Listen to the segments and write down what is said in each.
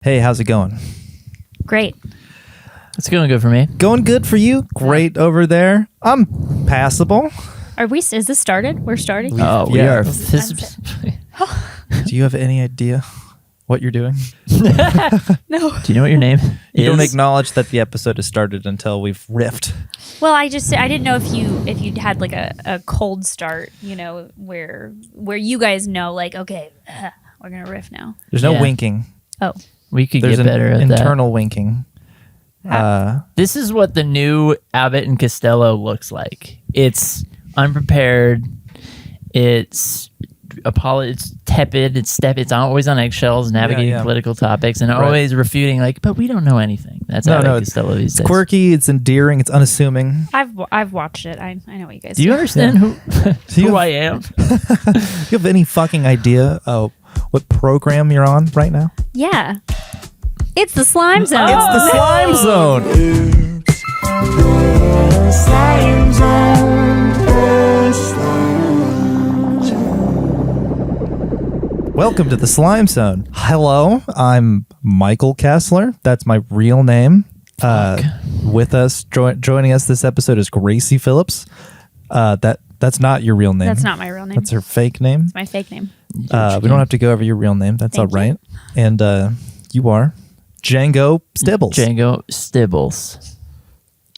Hey, how's it going? Great. It's going good for me. Going good for you? Great over there. I'm passable. Are we? Is this started? We're starting. We- Oh, we yeah. are. Do you have any idea what you're doing? No. Do you know what your name You don't is? acknowledge that the episode has started until we've riffed. Well, I didn't know if you had like a cold start, you know, where you guys know, like, okay, we're gonna riff now. There's no Yeah. winking. Oh, We could There's get better an at that. internal winking. This is what the new Abbott and Costello looks like. It's unprepared. It's it's tepid. It's always on eggshells, navigating yeah. political topics, and Right. always refuting. Like, but we don't know anything. That's No, Abbott no, and Costello these It's days. quirky. It's endearing. It's unassuming. I've watched it. I know what you guys Do you understand who you- who I am? Do you have any fucking idea of what program you're on right now? Yeah. It's the slime zone. It's the Slime Zone. Welcome to the Slime Zone. Hello, I'm Michael Kessler. That's my real name. With us, joining us this episode is GRACI PHILLIPS. That's not your real name. That's not my real name. That's her fake name. It's my fake name. We don't have to go over your real name. That's Thank all right. And you are Django Stibbles. Django Stibbles.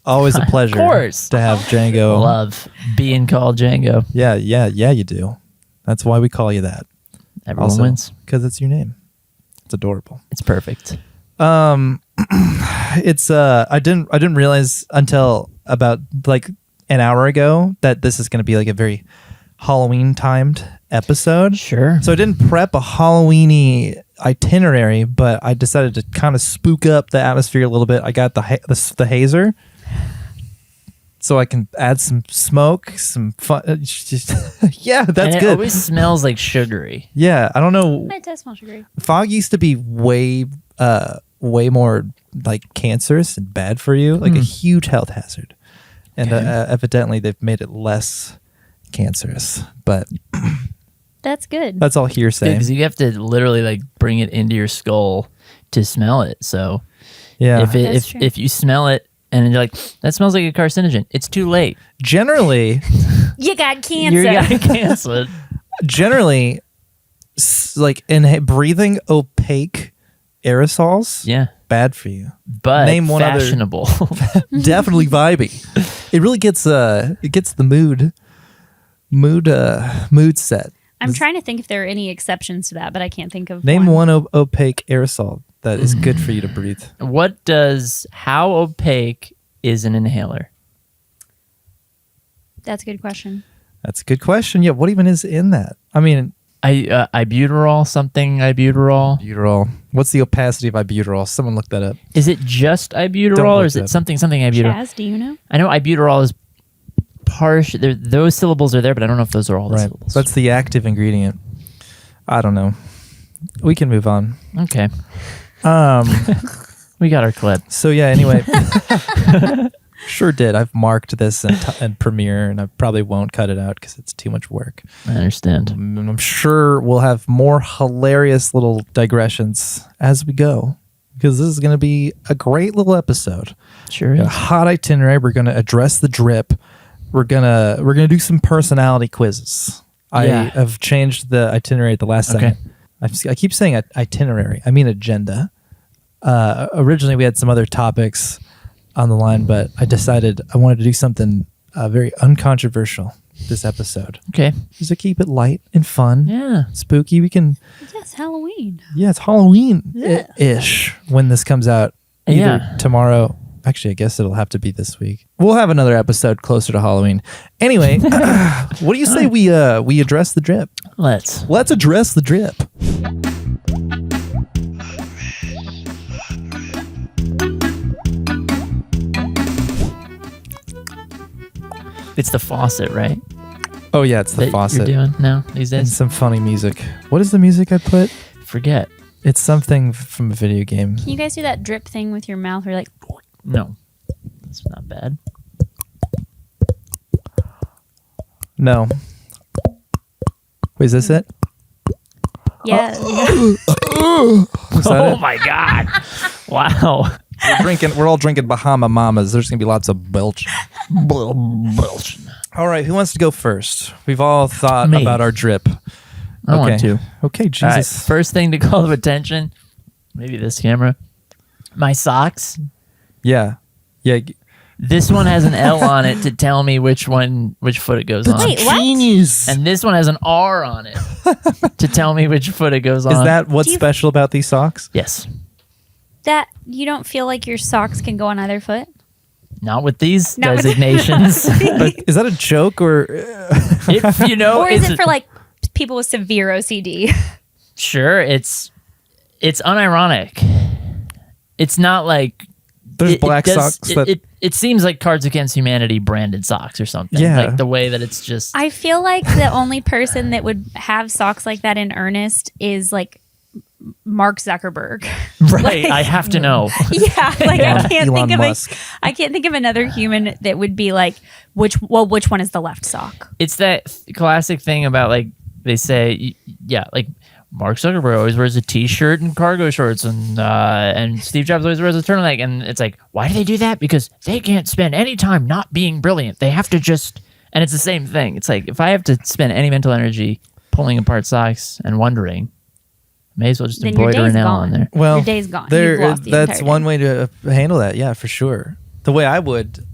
Always a pleasure course. to have Django. Love being called Django. Yeah, you do. That's why we call you that. Everyone wins. Because it's your name. It's adorable. It's perfect. It's I didn't realize until about like an hour ago that this is going to be like a very Halloween timed episode. Sure. So I didn't prep a Halloweeny itinerary, but I decided to kind of spook up the atmosphere a little bit. I got the hazer, so I can add some smoke, some fun. Yeah, that's and it good. always smells like sugary. Yeah, I don't know. It does smell sugary. Fog used to be way more like cancerous and bad for you, like a huge health hazard. And evidently they've made it less cancerous, but That's good. that's all hearsay. Because you have to literally like bring it into your skull to smell it. So Yeah. That's true. if you smell it and you're like, that smells like a carcinogen, it's too late. Generally, You got cancer. You're gonna cancel it. generally, like breathing opaque aerosols, Yeah. bad for you. But Name one other- fashionable. Definitely vibey. It really gets the mood set. I'm trying to think if there are any exceptions to that, but I can't think of Name one opaque aerosol that is good for you to breathe. How opaque is an inhaler? That's a good question. That's a good question. Yeah, what even is in that? I mean, Ibuterol, something ibuterol. Albuterol. What's the opacity of albuterol? Someone look that up. Is it just ibuterol Don't or look is it it up. something ibuterol? Chaz, do you know? I know ibuterol is partial. Those syllables are there, but I don't know if those are all the Right. syllables. That's the active ingredient. I don't know. We can move on. Okay. Um. We got our clip. So yeah. Anyway. Sure did. I've marked this in Premiere, and I probably won't cut it out because it's too much work. I understand. And I'm sure we'll have more hilarious little digressions as we go, because this is going to be a great little episode. Sure A is. hot itinerary. We're going to address the drip. We're gonna do some personality quizzes. I Yeah. have changed the itinerary at the last Okay. second. I keep saying itinerary. I mean agenda. Originally, we had some other topics on the line, but I decided I wanted to do something very uncontroversial this episode. Okay. Just to keep it light and fun, Yeah. spooky. We can, Yes, Halloween. yeah, it's Halloween-ish when this comes out. Either Yeah. tomorrow. Actually, I guess it'll have to be this week. We'll have another episode closer to Halloween. Anyway, what do you say we address the drip? Let's. Let's address the drip. It's the faucet, right? Oh yeah, it's the That faucet. you're doing now these And days. some funny music. What is the music I put? Forget. It's something from a video game. Can you guys do that drip thing with your mouth? Where you're like, No. That's not bad. No. Wait, is this it? Yeah. Was that Oh it? my god! Wow. We're all drinking Bahama Mamas. There's gonna be lots of belch. All right, who wants to go first? We've all thought Me. about our drip. I want to. Okay, All right, Jesus. first thing to call to attention, maybe this camera. My socks. Yeah. This one has an L on it to tell me which foot it goes on. Wait, what? Genius. And this one has an R on it to tell me which foot it goes on. Is that what's Do you- special about these socks? Yes. That you don't feel like your socks can go on either foot? Not with these Not with- designations. Is that a joke or? If you know, Or is it's it for like people with severe OCD? sure. It's unironic. It's not like There's black does- socks that. It seems like Cards Against Humanity branded socks or something. Yeah. Like the way that it's just. I feel like the only person that would have socks like that in earnest is like Mark Zuckerberg. Right. I have to know. Yeah, like I can't Elon think of Musk. I can't think of another human that would be like which one is the left sock? It's that classic thing about like they say, yeah, like Mark Zuckerberg always wears a T-shirt and cargo shorts, and Steve Jobs always wears a turtleneck, and it's like, why do they do that? Because they can't spend any time not being brilliant. They have to just, and it's the same thing. It's like if I have to spend any mental energy pulling apart socks and wondering, may as well just Then your embroider day's an L gone. on there. Well, Your day's gone. There, You've lost the that's entire one day. way to handle that. Yeah, for sure. The way I would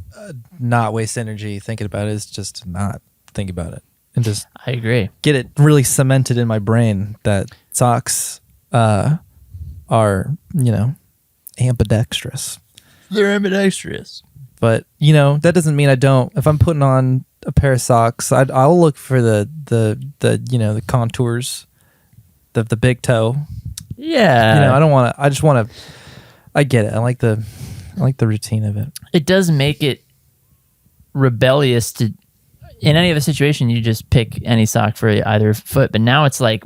not waste energy thinking about it is just to not think about it and just I agree. get it really cemented in my brain that socks are, ambidextrous. They're ambidextrous. But that doesn't mean I don't. If I'm putting on a pair of socks, I'll look for the contours, the big toe. Yeah. I don't want to. I just want to. I get it. I like the routine of it. It does make it rebellious to in any other situation you just pick any sock for either foot, but now it's like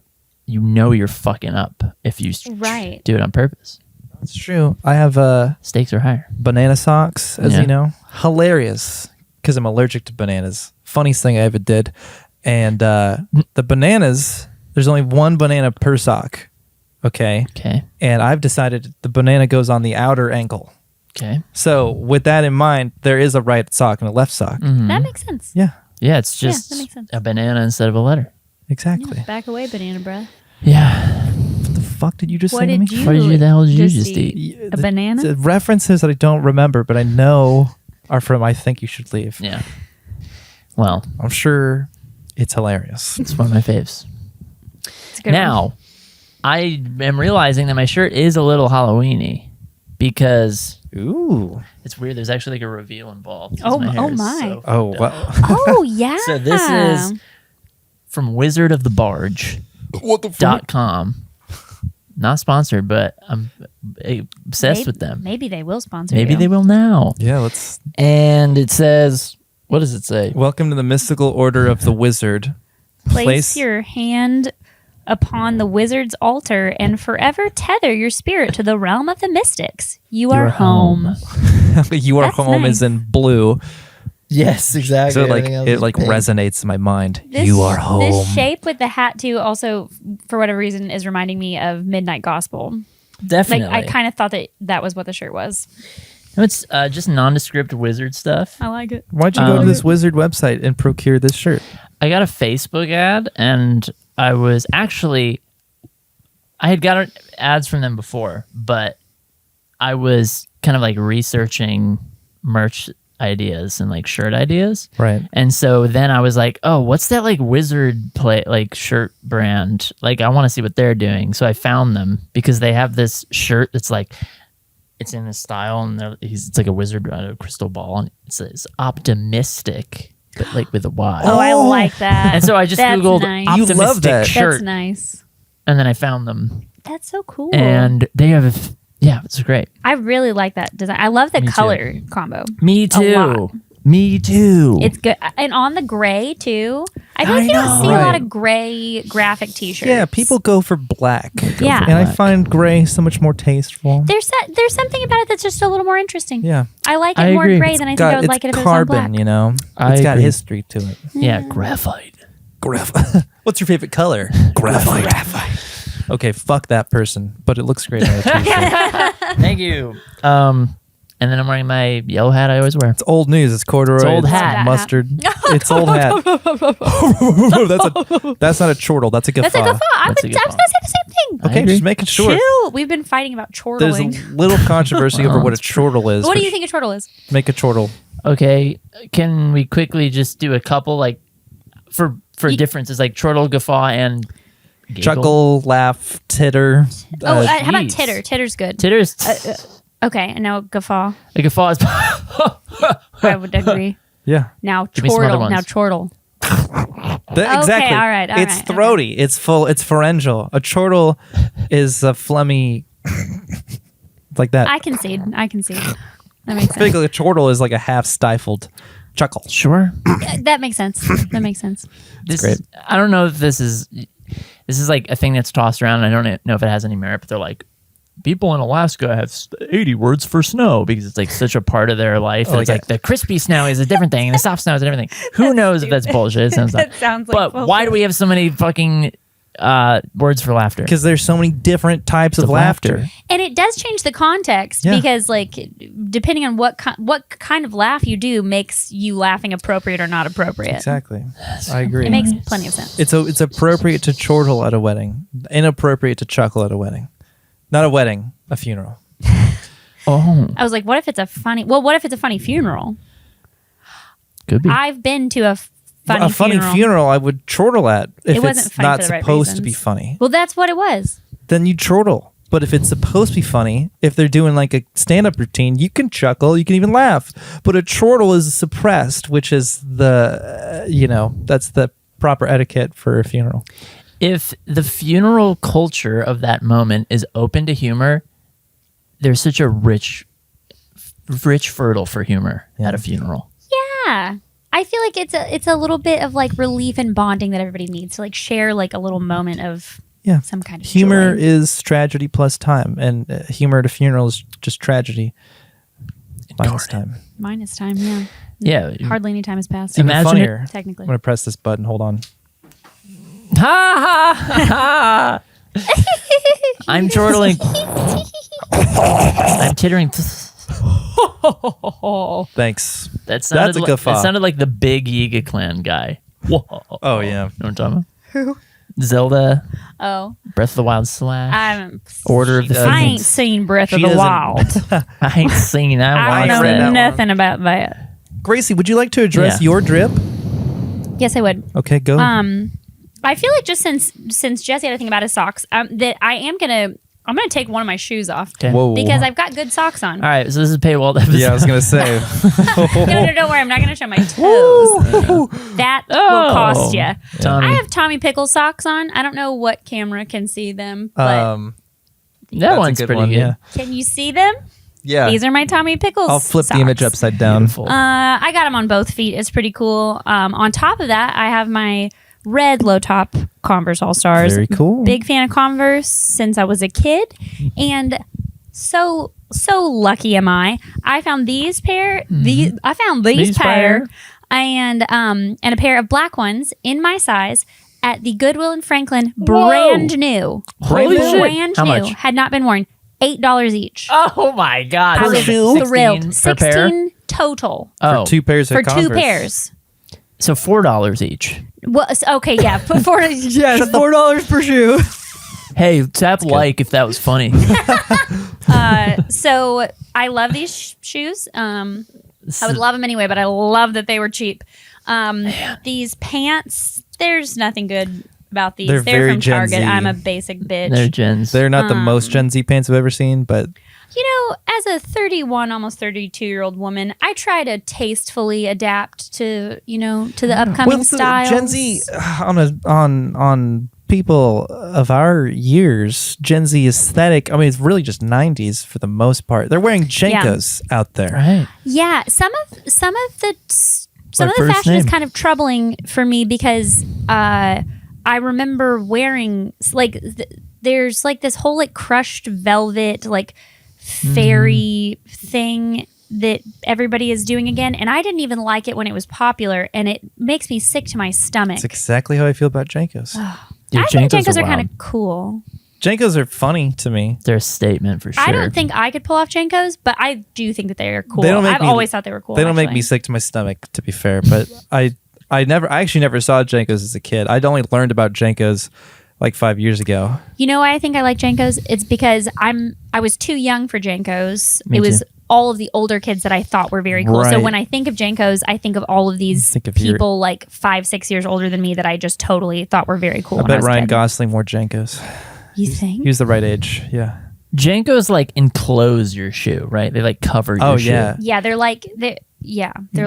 you're fucking up if you Right. do it on purpose. It's true. I have Stakes are higher. banana socks, as Yeah. you know. Hilarious because I'm allergic to bananas. Funniest thing I ever did. And the bananas, there's only one banana per sock. Okay. Okay. And I've decided the banana goes on the outer ankle. Okay. So with that in mind, there is a right sock and a left sock. Mhm. That makes sense. Yeah, Yeah, it's just that makes sense. a banana instead of a letter. exactly. Yeah, back away, banana breath. Yeah. What the fuck did you just What say to did me? you? What did you- the hell did you just eat? Yeah, A banana? The references that I don't remember, but I know are from I Think You Should Leave. Yeah. Well, I'm sure it's hilarious. it's one of my faves. It's a good one. Now, I am realizing that my shirt is a little Halloween-y because Ooh. it's weird. There's actually like a reveal involved. 'cause Oh, my hair oh is my. so Oh, fucked wow. up. Oh yeah. So this is from Wizard of the Barge. What the .com. Not sponsored, but I'm obsessed Maybe- with them. Maybe they will sponsor. Maybe you. they will now. Yeah, let's. And it says, what does it say? Welcome to the mystical order of the wizard. Place your hand upon the wizard's altar and forever tether your spirit to the realm of the mystics. You are home. You are That's home nice. is in blue. Yes, exactly. So it resonates in my mind. This, You are home. This shape with the hat too also, for whatever reason, is reminding me of Midnight Gospel. Definitely. Like I kind of thought that was what the shirt was. It's just nondescript wizard stuff. I like it. Why'd you go to this wizard website and procure this shirt? I got a Facebook ad, and I had gotten ads from them before, but I was kind of like researching merch ideas and like shirt ideas. Right. And so then I was like, oh, what's that like wizard shirt brand? Like I want to see what they're doing. So I found them because they have this shirt that's like, it's in this style and it's like a wizard on a crystal ball and it says optimistic, but like with a Y. Oh, I like that. And so I just That's Googled nice. You optimistic love that. shirt That's nice. and then I found them That's so cool. and they have, it's great. I really like that design. I love the Me too. color combo. Me A lot. too. Me too. It's good. And on the gray too. I feel I like you don't know. see a lot Right. of gray graphic t-shirts. Yeah, people go for black. Yeah. And I find gray so much more tasteful. There's something about it that's just a little more interesting. Yeah. I like it I more agree. gray than I think I would It's like it if it was on black. carbon, you know? I It's got agree. history to it. yeah, graphite. Graphite. What's your favorite color? Graphite. Okay, fuck that person, but it looks great on a t-shirt. Thank you. And then I'm wearing my yellow hat I always wear. It's old news. It's corduroy. It's old hat. Mustard. It's old hat. That's not a chortle. That's a guffaw. That's a guffaw. I was That's a going to guffaw. say the same thing. I Okay, agree. just making sure. Chill. We've been fighting about There's a chortling. little controversy over what a chortle is. What do you which- think a chortle is? Make a chortle. Okay, can we quickly just do a couple like for differences like chortle, guffaw, and giggle? Chuckle, laugh, titter. How about geez. titter? Titter's good. Titters. Okay, and now guffaw. A guffaw is. I would agree. Yeah. Now Give me some other chortle. ones. Now chortle. Exactly. all right, It's okay. throaty. It's full. It's pharyngeal. A chortle is a phlegmy. like that. I concede. That makes I sense. think like a chortle is like a half stifled chuckle. Sure. That makes sense. That makes sense. This great. is, I don't know if this is like a thing that's tossed around. I don't know if it has any merit, but they're like, people in Alaska have 80 words for snow because it's like such a part of their life. Oh, It's yeah. like the crispy snow is a different thing and the soft snow is a different thing. Who knows if that's bullshit? It sounds like. That sounds like But why do we have so many fucking words for laughter? Because there's so many different types of laughter. And it does change the context Yeah. because, like, depending on what kind of laugh you do, makes you laughing appropriate or not appropriate. Exactly. I agree. It makes plenty of sense. It's appropriate to chortle at a wedding. Inappropriate to chuckle at a wedding. Not a wedding, a funeral. Oh, I was like, what if it's a funny funeral? could be. I've been to a funny a funny funeral I would chortle at if It wasn't it's funny not for the right supposed to be reasons. funny. Well, that's what it was. Then you chortle. But if it's supposed to be funny, if they're doing like a stand-up routine, you can chuckle, you can even laugh. But a chortle is suppressed, which is the, that's the proper etiquette for a funeral. If the funeral culture of that moment is open to humor, there's such a rich fertile for humor at a funeral. Yeah. I feel like it's a little bit of like relief and bonding that everybody needs to like share like a little moment of Yeah. some kind of Humor joy. is tragedy plus time, and humor at a funeral is just tragedy minus time. Minus time, yeah. Yeah. Hardly any time has passed. Even Imagine funnier. I'm Technically. going to press this button. Hold on. Ha ha ha! I'm chortling. I'm tittering. Thanks. That sounded a like, guffaw. that sounded like the big Yiga Clan guy. Whoa. Oh, yeah. You know what I'm talking about? Who? Zelda, Oh. Breath of the Wild slash. I'm Order of the I ain't Phoenix. seen Breath of She the doesn't- Wild. I ain't seen that I one. don't read that know one. nothing about that. Gracie, would you like to address Yeah. your drip? Yes, I would. Okay, go. I feel like just since Jesse had a thing about his socks, that I'm gonna take one of my shoes off Okay. Whoa. because I've got good socks on. All right, so this is a paywall episode. Yeah, I was going to say. No, don't worry. I'm not gonna show my toes. That will cost you. Tommy. I have Tommy Pickles socks on. I don't know what camera can see them, but that that's a one's good pretty one, good. yeah. can you see them? Yeah. These are my Tommy Pickles. I'll flip socks. the image upside down. Beautiful. I got them on both feet. It's pretty cool. On top of that, I have my red low top Converse All Stars. Very cool. Big fan of Converse since I was a kid, and so lucky am I. I found these pair. I found these pair, and a pair of black ones in my size at the Goodwill in Franklin, brand new. Holy shit. Brand How new. much? Had not been worn. $8 each. Oh my god. I was shoe? thrilled. 16 per pair? 16 total Oh. For two pairs of for Converse. 2 pairs. So $4 each. Well, okay, yeah. Put $4 per shoe. Hey, tap like if that was funny. So I love these shoes. I would love them anyway, but I love that they were cheap. These pants, there's nothing good about these. They're very from Gen Target. Z. I'm a basic bitch. They're gens. They're not the most Gen Z pants I've ever seen, but As a 31, almost 32-year-old woman, I try to tastefully adapt to the upcoming the styles. Gen Z on people of our years, Gen Z aesthetic. I mean, it's really just 90s for the most part. They're wearing Jenkos out there. Right. Yeah, some of the My first fashion is name. kind of troubling for me because I remember wearing there's like this whole like crushed velvet like fairy thing that everybody is doing again, and I didn't even like it when it was popular, and it makes me sick to my stomach. That's exactly how I feel about Jenkos. I think Jenkos are kind of cool. Jenkos are funny to me. They're a statement for sure. I don't think I could pull off Jenkos, but I do think that they are cool. They don't make I've me- always thought they were cool. They don't make actually. me sick to my stomach, to be fair. But I actually never saw Jenkos as a kid. I'd only learned about Jenkos like 5 years ago. You know why I think I like Jenkos? It's because I was too young for Jenkos. Me It was too. all of the older kids that I thought were very cool. So Right. when I think of Jenkos, I think of all of these think of your- people like 5-6 years older than me that I just totally thought were very cool. I when I bet was a Ryan kid. Gosling wore Jenkos. You think? He was the right age. Yeah. Jenkos like enclose your shoe, right? They like cover your shoe. Yeah. Yeah, they're like they're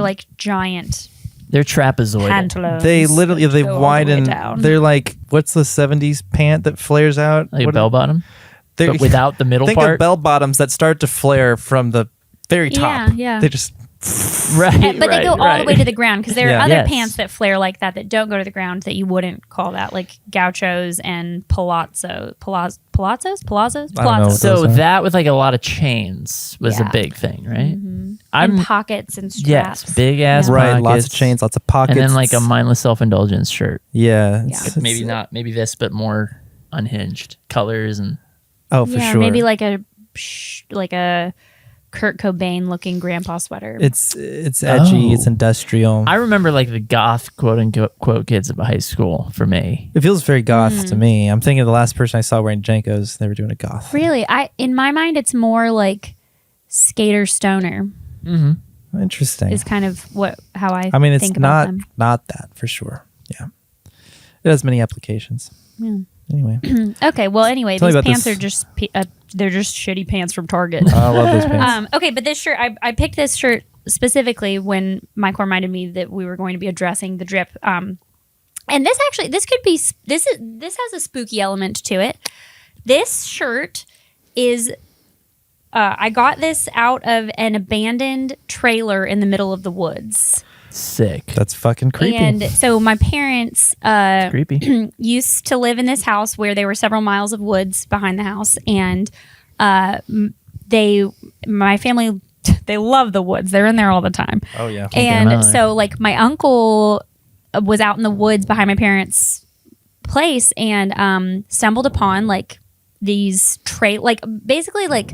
like giant They're trapezoidal. pantaloons. They literally they go all the way widen. down. They're like, what's the 70s pant that flares out? Like a What- bell bottom, they're- but without the middle Think part. of bell bottoms that start to flare from the very top. Yeah. They just right, But they go all the way to the ground because there are Yeah. other Yes. pants that flare like that don't go to the ground that you wouldn't call that, like gauchos and palazzos. I don't know. So Those are- that with like a lot of chains was Yeah. a big thing, right? And pockets and straps. Yes, big ass right, pockets, lots of chains, lots of pockets, and then like a mindless self-indulgence shirt. yeah, Maybe not, maybe this, but more unhinged colors and Oh, for Yeah, sure. maybe like a Kurt Cobain looking grandpa sweater. it's edgy. Oh. It's industrial. I remember like the goth quote unquote kids of high school for me. It feels very goth to me. I'm thinking of the last person I saw wearing Jenkos. They were doing a goth. Really, in my mind, it's more like skater stoner Interesting. is kind of how I. I mean, it's think about not them. not that for sure. Yeah, it has many applications. Yeah. Anyway, Okay, well, anyway, Tell me these about pants this. are just they're just shitty pants from Target. I love those pants. Okay, but this shirt, I picked this shirt specifically when Michael reminded me that we were going to be addressing the drip. And this has a spooky element to it. This shirt is. I got this out of an abandoned trailer in the middle of the woods. Sick. That's fucking creepy. And so my parents Creepy. used to live in this house where there were several miles of woods behind the house, and my family, they love the woods. They're in there all the time. oh yeah. get 'em out And of there. so like my uncle was out in the woods behind my parents' place and stumbled upon like these basically like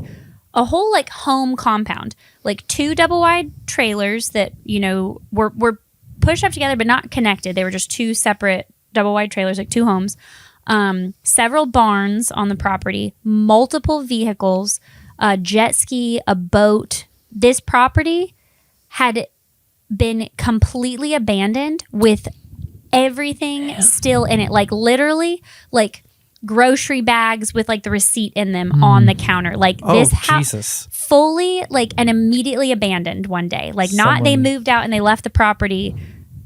a whole like home compound, like 2 double wide trailers that, you know, were pushed up together but not connected. They were just 2 separate double wide trailers, like 2 homes. Several barns on the property, multiple vehicles, a jet ski, a boat. This property had been completely abandoned with everything still in it, like literally like grocery bags with like the receipt in them on the counter. Like Oh this house Jesus. fully like and immediately abandoned one day. Like not they Someone- moved out and they left the property.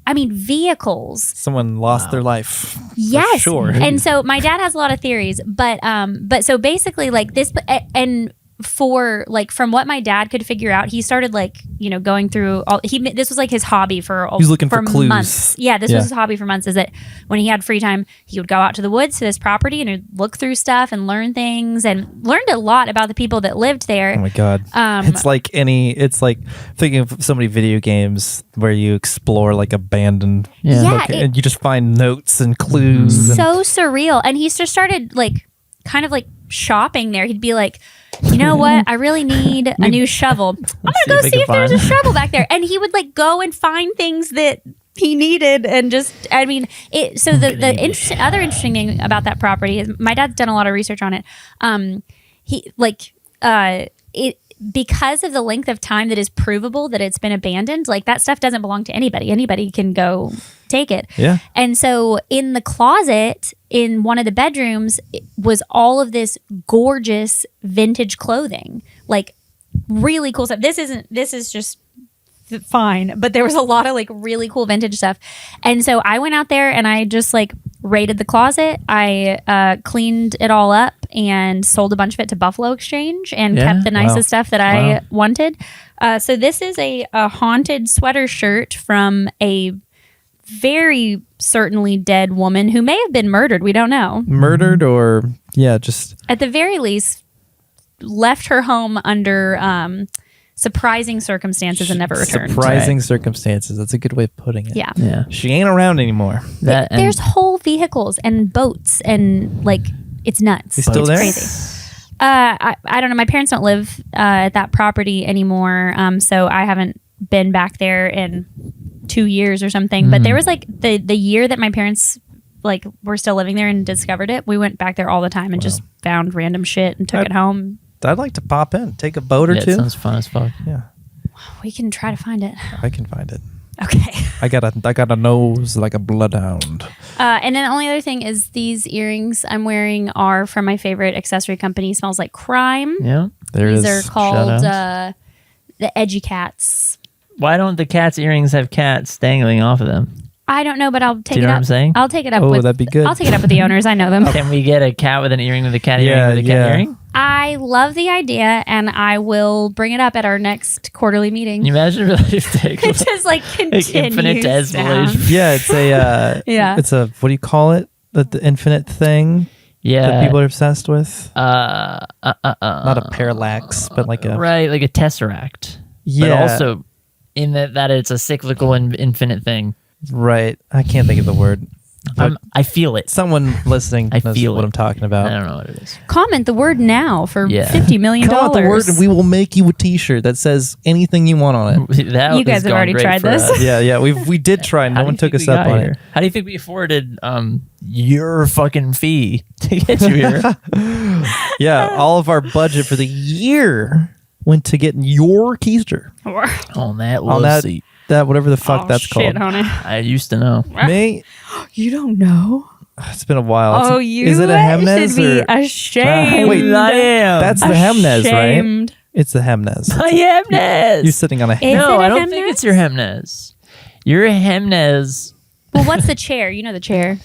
I mean vehicles. Someone lost their life. Yes. sure. And so my dad has a lot of theories, but so basically like this and for like from what my dad could figure out, he started like, you know, going through all this was like his hobby for He was looking for clues. months. Yeah, this Yeah. was his hobby for months, is that when he had free time, he would go out to the woods to this property and he'd look through stuff and learn things and learned a lot about the people that lived there. Oh my god. It's like thinking of so many video games where you explore like abandoned Yeah, and you just find notes and clues. and- so surreal. And he just started like kind of like shopping there. He'd be like, you know what? I really need a new shovel. I'm gonna go see if there's a shovel back there. And he would like go and find things that he needed and just I mean it so the other interesting thing about that property is my dad's done a lot of research on it. It because of the length of time that is provable that it's been abandoned, like that stuff doesn't belong to anybody. Anybody can go take it. Yeah. And so in the closet in one of the bedrooms was all of this gorgeous vintage clothing, like really cool stuff. This is just fine, but there was a lot of like really cool vintage stuff. And so I went out there and I just like raided the closet. I cleaned it all up and sold a bunch of it to Buffalo Exchange and Yeah? kept the nicest Wow. stuff that I wanted. So this is a haunted sweater shirt from a very certainly dead woman who may have been murdered. We don't know. Murdered or just At the very least, left her home under surprising circumstances and never returned. surprising circumstances. That's a good way of putting it. Yeah. Yeah. She ain't around anymore. That and There's whole vehicles and boats and like It's nuts. You still It's there? crazy. I don't know. My parents don't live at that property anymore, so I haven't been back there in 2 years or something. But there was like the year that my parents like were still living there and discovered it. We went back there all the time and just found random shit and took it home. I'd like to pop in, take a boat or Yeah, two. it sounds fun as fuck. Yeah, We can try to find it. I can find it. Okay. I got a nose like a bloodhound. And then the only other thing is these earrings I'm wearing are from my favorite accessory company, Smells Like Crime. Yeah. There These it are is. called Shout the Edgy Cats. Why don't the cat's earrings have cats dangling off of them? I don't know, but I'll take Do you it know up. what I'm saying? I'll take it up Oh, with. that'd be good. I'll take it up with the owners. I know them. Can we get a cat with an earring with a cat earring with a cat Yeah. earring? I love the idea, and I will bring it up at our next quarterly meeting. Can you imagine really take It just like continues infinite down. escalation? Yeah, it's a Yeah. It's a what do you call it? The infinite thing Yeah. that people are obsessed with. Not Not a parallax, but like a right, like a tesseract. yeah. But also in that it's a cyclical and infinite thing. right. I can't think of the word. But I feel it. someone listening I knows feel what it. I'm talking I about. don't know what it is. Comment the word now for Yeah. $50 million. Call out the word, and we will make you a T-shirt that says anything you want on it. That You guys has have gone already great tried for this. us. Yeah. We did try. How No do one you took think us we up got on here? it. How do you think we afforded your fucking fee to get you here? Yeah, all of our budget for the year went to getting your keister On that on love that seat. that whatever the fuck Oh, that's shit, called. honey. I used to know. Me, You don't know? it's been a while. Oh, It's- you is it a Hemnes should be or ashamed. Wait, I am. that's the Hemnes, right? Ashamed. It's the Hemnes. my Hemnes. You're sitting on a Is No, it a I don't think Hemnes? it's your Hemnes. Your Hemnes. Well, what's the chair? You know the chair.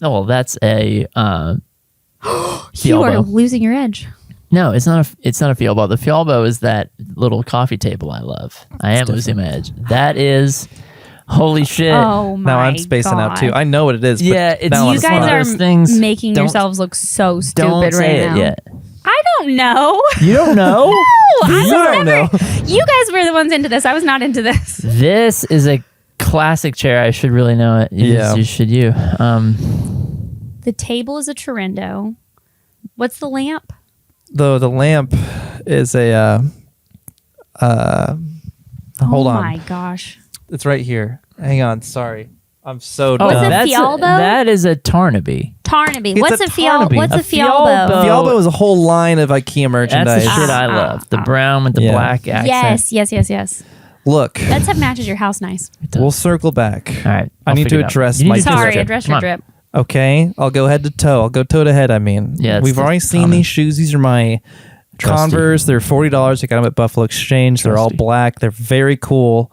Oh, well, that's a You are fielbo. losing your edge. No, it's not a fielbo. The fielbo is that little coffee table I love. I am losing my edge. That is holy shit. Oh my Now I'm spacing out too. God. I know what it is. But Yeah, it's- now You I'm You It's one guys of are those things- making don't- yourselves look so stupid Don't right say now. it yet. I don't know. You don't know? You don't know. You guys were the ones into this. I was not into this. This is a classic chair. I should really know it. Yeah. You should you. The table is a Turendo. What's the lamp? Though the lamp is a hold oh on. my gosh. It's right here. Hang on. Sorry. I'm so What's dumb. a that's fialbo? that is a Tarnaby. Tarnaby. It's What's a a fialbo? Tarnaby. What's A a fialbo? fialbo. Fialbo is a whole line of IKEA merchandise. That's the shit I love. The brown with the Yeah. black accent. Yes. Look, Let's have matches your house nice. does. we'll circle back. All right. I I'll need figure to it out. address You need my to Sorry, drip. address Come your on. drip. Okay, I'll go head to toe. I'll go toe to head. I mean, Yeah, it's we've already seen common. these shoes. These are my Trusty. Converse. They're $40. I got them at Buffalo Exchange. They're all Trusty. black. They're very cool.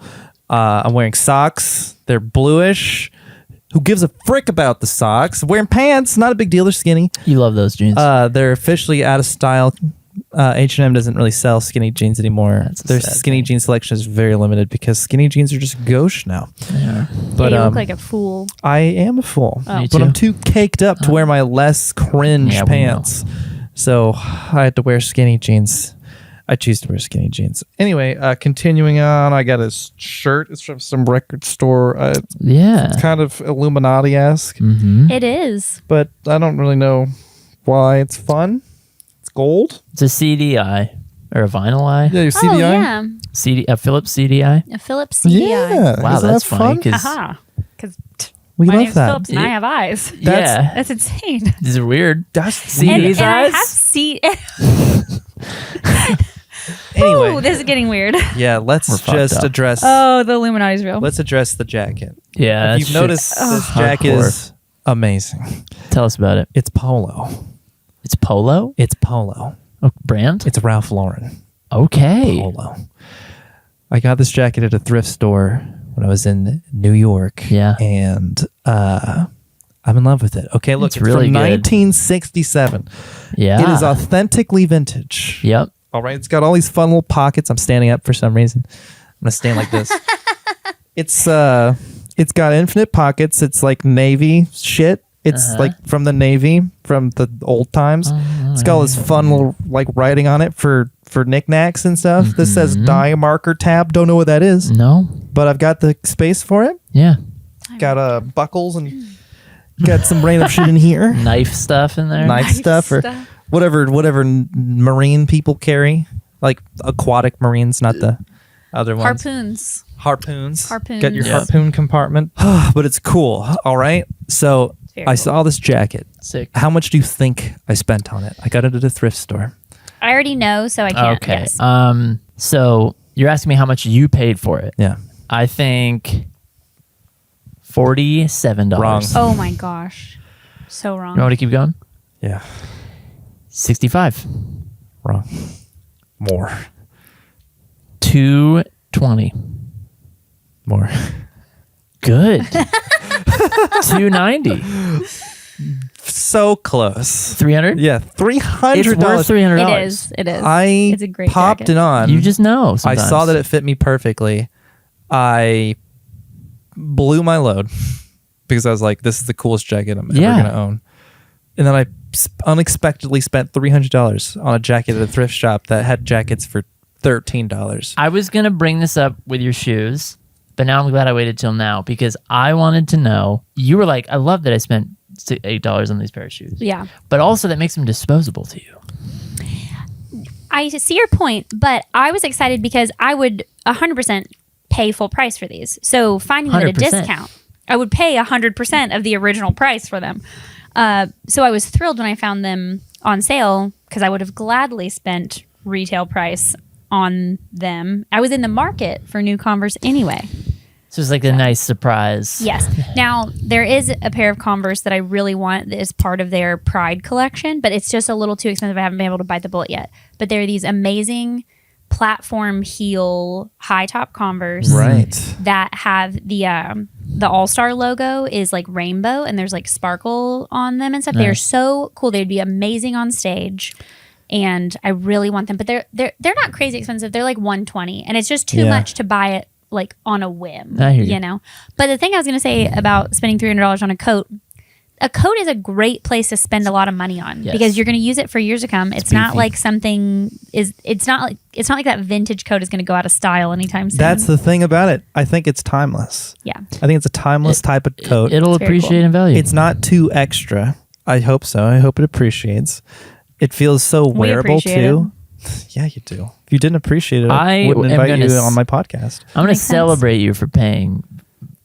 I'm wearing socks. They're bluish. Who gives a frick about the socks? Wearing pants, not a big deal. They're skinny. You love those jeans. They're officially out of style. H&M doesn't really sell skinny jeans anymore. That's a Their sad skinny thing. jean selection is very limited because skinny jeans are just gauche now. Yeah. But you look like a fool. I am a fool, Oh. Me but I'm too. too caked up to wear my less cringe Yeah, we pants. So I had to wear skinny jeans. I choose to wear skinny jeans. Anyway, continuing on, I got a shirt. It's from some record store. Yeah. It's kind of Illuminati-esque, Mm-hmm. It is. but I don't really know why it's fun. It's gold. It's a CDI or a vinyl eye. Yeah, your CDI. Oh, yeah. A Philips CDI. A Philips CDI. Yeah. Wow, Isn't that's that funny fun? 'cause- Aha. Because We my love name's that. Phillips and I have eyes. Yeah. That's insane. These are weird. That's And, These and I eyes? have see. Anyway, Ooh, this is getting weird. yeah. Let's We're fucked just up. address. Oh, the Illuminati's real. Let's address the jacket. Yeah. If that you've shit's noticed, this jacket hardcore. is amazing. Tell us about it. It's polo. It's Polo. It's polo. Oh, brand. It's Ralph Lauren Okay. polo. I got this jacket at a thrift store when I was in New York. Yeah. And I'm in love with it. Okay, look, It's it's really from good. 1967. Yeah. It is authentically vintage. Yep. All right, it's got all these fun little pockets. I'm standing up for some reason. I'm gonna stand like this. It's got infinite pockets. It's like Navy shit. It's like from the Navy, from the old times. It's got all this fun little like writing on it for knickknacks and stuff. This says die marker tab. Don't know what that is, No. but I've got the space for it. Yeah. Got buckles and Got some random shit in here. Knife stuff in there. Knife stuff or whatever marine people carry, like aquatic marines, not the other ones. Harpoons. Got your harpoon compartment. But it's cool. All right. So I saw this jacket. Sick. How much do you think I spent on it? I got it at a thrift store. I already know, so I can't. Okay. Yes. So you're asking me how much you paid for it? Yeah. I think $47. Wrong. Oh my gosh. So wrong. You want me to keep going? Yeah. 65. Wrong. More. 220. More. Good. 290. So close. 300. Yeah, $300. It's worth $300. It is. It is. I it's a great popped jacket. it on. You just know. Sometimes. I saw that it fit me perfectly. I blew my load because I was like, "This is the coolest jacket I'm ever gonna own." And then I unexpectedly spent $300 on a jacket at a thrift shop that had jackets for $13. I was gonna bring this up with your shoes, but now I'm glad I waited till now because I wanted to know. You were like, "I love that I spent $8 on these pair of shoes." Yeah. But also that makes them disposable to you. I see your point, but I was excited because I would 100% pay full price for these. So finding them at a 100%. discount, I would pay 100% of the original price for them. So I was thrilled when I found them on sale because I would have gladly spent retail price on them. I was in the market for new Converse anyway. So it's like a nice surprise. Yes. Now, there is a pair of Converse that I really want that is part of their Pride collection, but it's just a little too expensive. I haven't been able to bite the bullet yet. But they're these amazing platform heel high top Converse that have the All-Star logo is like rainbow and there's like sparkle on them and stuff. Nice. They're so cool. They'd be amazing on stage. And I really want them, but they're not crazy expensive. They're like $120 and it's just too much to buy it like on a whim, I hear you. you know? But the thing I was going to say about spending $300 on a coat is a great place to spend a lot of money on because you're going to use it for years to come. It's not like it's not like that vintage coat is going to go out of style anytime soon. That's the thing about it. I think it's timeless. Yeah. I think it's a timeless type of coat. It'll It's very appreciate cool. in value. It's not too extra. I hope so. I hope it appreciates. It feels so wearable appreciate too. Yeah, you do. If you didn't appreciate it, I I wouldn't am invite gonna you s- on my podcast. I'm going to Makes sense. celebrate you for paying.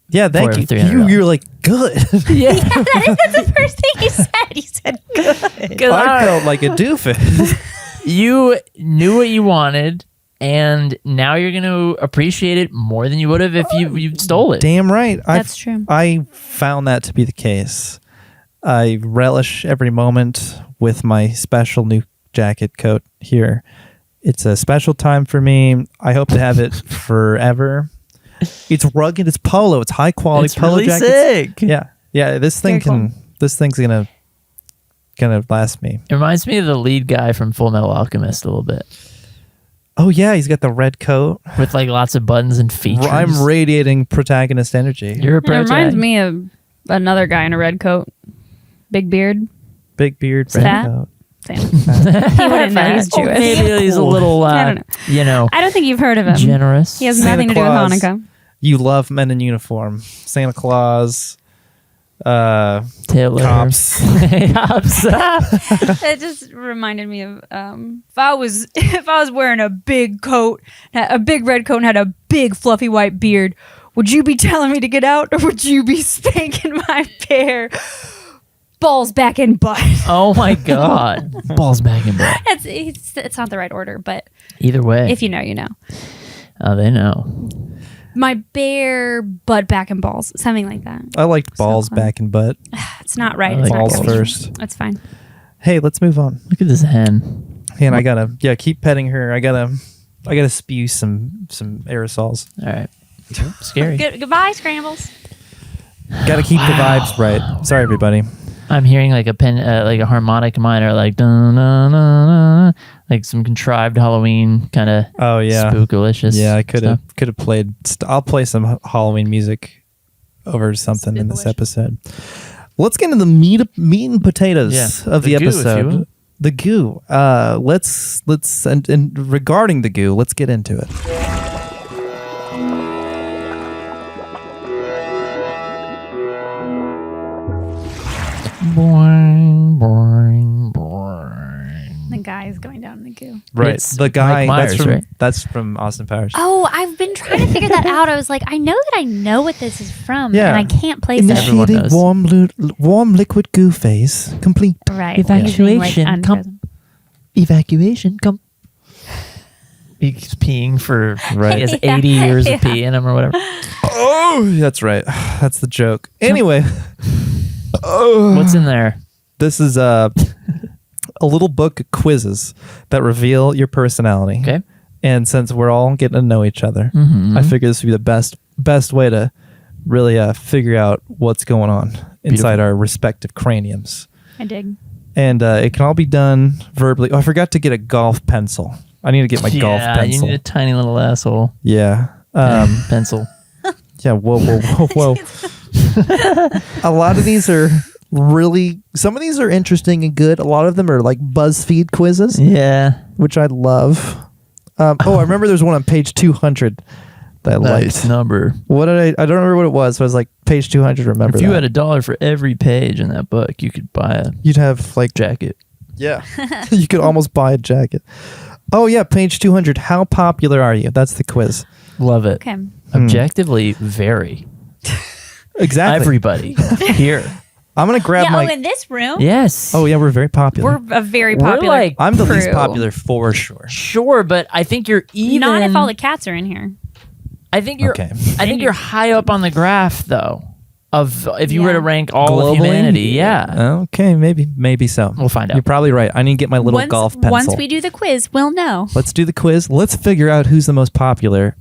Yeah, thank For you. $300. You're like, good. Yeah. That's the first thing he said. He said, good. I felt like a doofus. You knew what you wanted, and now you're going to appreciate it more than you would have if you stole it. Damn right. That's true. I found that to be the case. I relish every moment with my special new jacket coat here. It's a special time for me. I hope to have it forever. It's rugged. It's polo. It's high quality It's polo really jackets. sick. Yeah. This thing Very cool. This thing's gonna last me. It reminds me of the lead guy from Full Metal Alchemist a little bit, Oh yeah, he's got the red coat. with like lots of buttons and features. I'm radiating protagonist energy. You're a It reminds protag. me of another guy in a red coat, big beard. Big beard, Is red that- coat. Sam. He wouldn't know. He's Jewish. Maybe he's a little, I don't know. you I don't think you've heard of him. generous. He has Santa nothing to do with Claus. Hanukkah. You love men in uniform. Santa Claus. Taylor. Cops. Cops. It just reminded me of if I was wearing a big coat, a big red coat, and had a big fluffy white beard, would you be telling me to get out, or would you be spanking my pair balls back and butt? Oh my God. Balls back in butt. it's not the right order, but Either way. if you know, you know. Oh, they know. My bare butt, back, and balls, something like that. I liked balls fun. back and butt. It's not right. I It's like not balls good. first. It's fine. Hey, let's move on. Look at this hen. And I gotta keep petting her. I gotta spew some aerosols. All right. Scary. Goodbye, Scrambles. Gotta keep the vibes right. Sorry, everybody. I'm hearing like a pen, like a harmonic minor, like dun, dun, dun, dun, like some contrived Halloween kind of Oh yeah, spookalicious. yeah. I could stuff. have played. I'll play some Halloween music over something in this episode. Let's get into the meat and potatoes Yeah. of the The goo, if you episode. will. The goo. Let's and regarding the goo, let's get into it. boing, boing, boing. The guy is going down in the goo. Right. It's The guy Mike Myers, right? that's from Austin Powers. Oh, I've been trying to figure that out. I was like, I know that I know what this is from, Yeah. and I can't place it. Everyone Initiating knows. warm liquid goo phase complete. Right. Evacuation, Using, come- Evacuation, come. He's peeing for Right. he has 80 years of pee in him or whatever. Oh, that's right. That's the joke. Anyway, What's in there? this is a little book of quizzes that reveal your personality. Okay. And since we're all getting to know each other, Mhm. I figure this would be the best way to really figure out what's going on inside our respective craniums. I dig. And it can all be done verbally. Oh, I forgot to get a golf pencil. I need to get my golf Yeah, you pencil. need a tiny little asshole Yeah. pencil. Yeah. Whoa, whoa, whoa, whoa. A lot of these are really, some of these are interesting and good. A lot of them are like BuzzFeed quizzes, Yeah. which I love. I remember there's one on page 200 that I Nice liked. number. What did I don't remember what it was. So I was like, page 200, remember If you that. had $1 for every page in that book, you could buy a You'd have like, jacket. yeah, you could almost buy a jacket. Oh yeah, page 200. How popular are you? That's the quiz. Love it. Okay. Objectively, very. Exactly. Everybody here. I'm going to grab Yeah, my, in this room, Yes. oh yeah, we're very popular. we're a very We're popular. like- I'm the least crew. popular for sure. Sure, but I think you're even. Not if all the cats are in here. I think you're. Okay. I think you're high up on the graph, though. Of if you were to Yeah. rank all Globally? of humanity, yeah. Okay, maybe so. We'll find out. You're probably right. I need to get my little golf pencil. Once we do the quiz, we'll know. Let's do the quiz. Let's figure out who's the most popular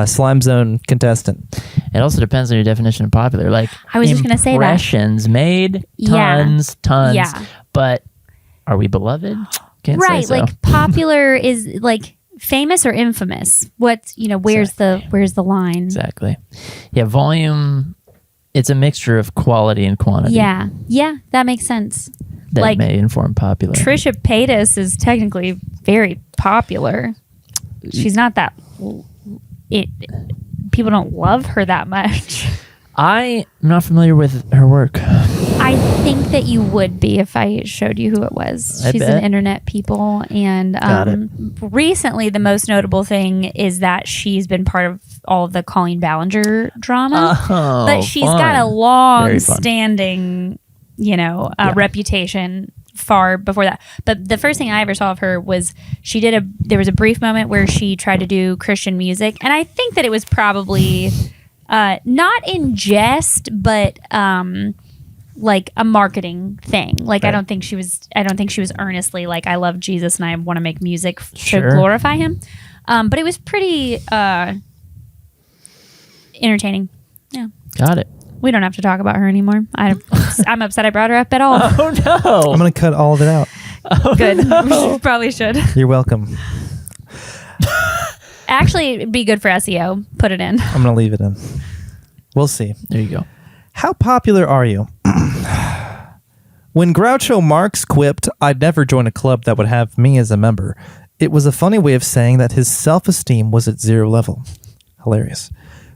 Slime Zone contestant. It also depends on your definition of popular. Like I was just gonna say that. impressions made Yeah. tons. Yeah. But are we beloved? Can't Right, say so. like popular is like famous or infamous. What's where's the line? Exactly. Yeah, volume. It's a mixture of quality and quantity. Yeah, that makes sense. that like, may inform popular. Trisha Paytas is technically very popular. She's not that. People don't love her that much. I am not familiar with her work. I think that you would be if I showed you who it was. I She's bet. an internet people, and Got it. recently the most notable thing is that she's been part of all of the Colleen Ballinger drama. Oh, But she's fun. got a Very fun. long-standing, reputation far before that. But the first thing I ever saw of her was there was a brief moment where she tried to do Christian music, and I think that it was probably not in jest, but like a marketing thing. Like I Right. don't think she was earnestly like, I love Jesus and I want to make music Sure. to glorify him. But it was pretty entertaining. Yeah. Got it. We don't have to talk about her anymore. I'm upset I brought her up at all. Oh no. I'm going to cut all of it out. Good. Probably should. You're welcome. Actually, it'd be good for SEO. Put it in. I'm going to leave it in. We'll see. There you go. How popular are you? When Groucho Marx quipped, I'd never join a club that would have me as a member, it was a funny way of saying that his self-esteem was at zero level. Hilarious.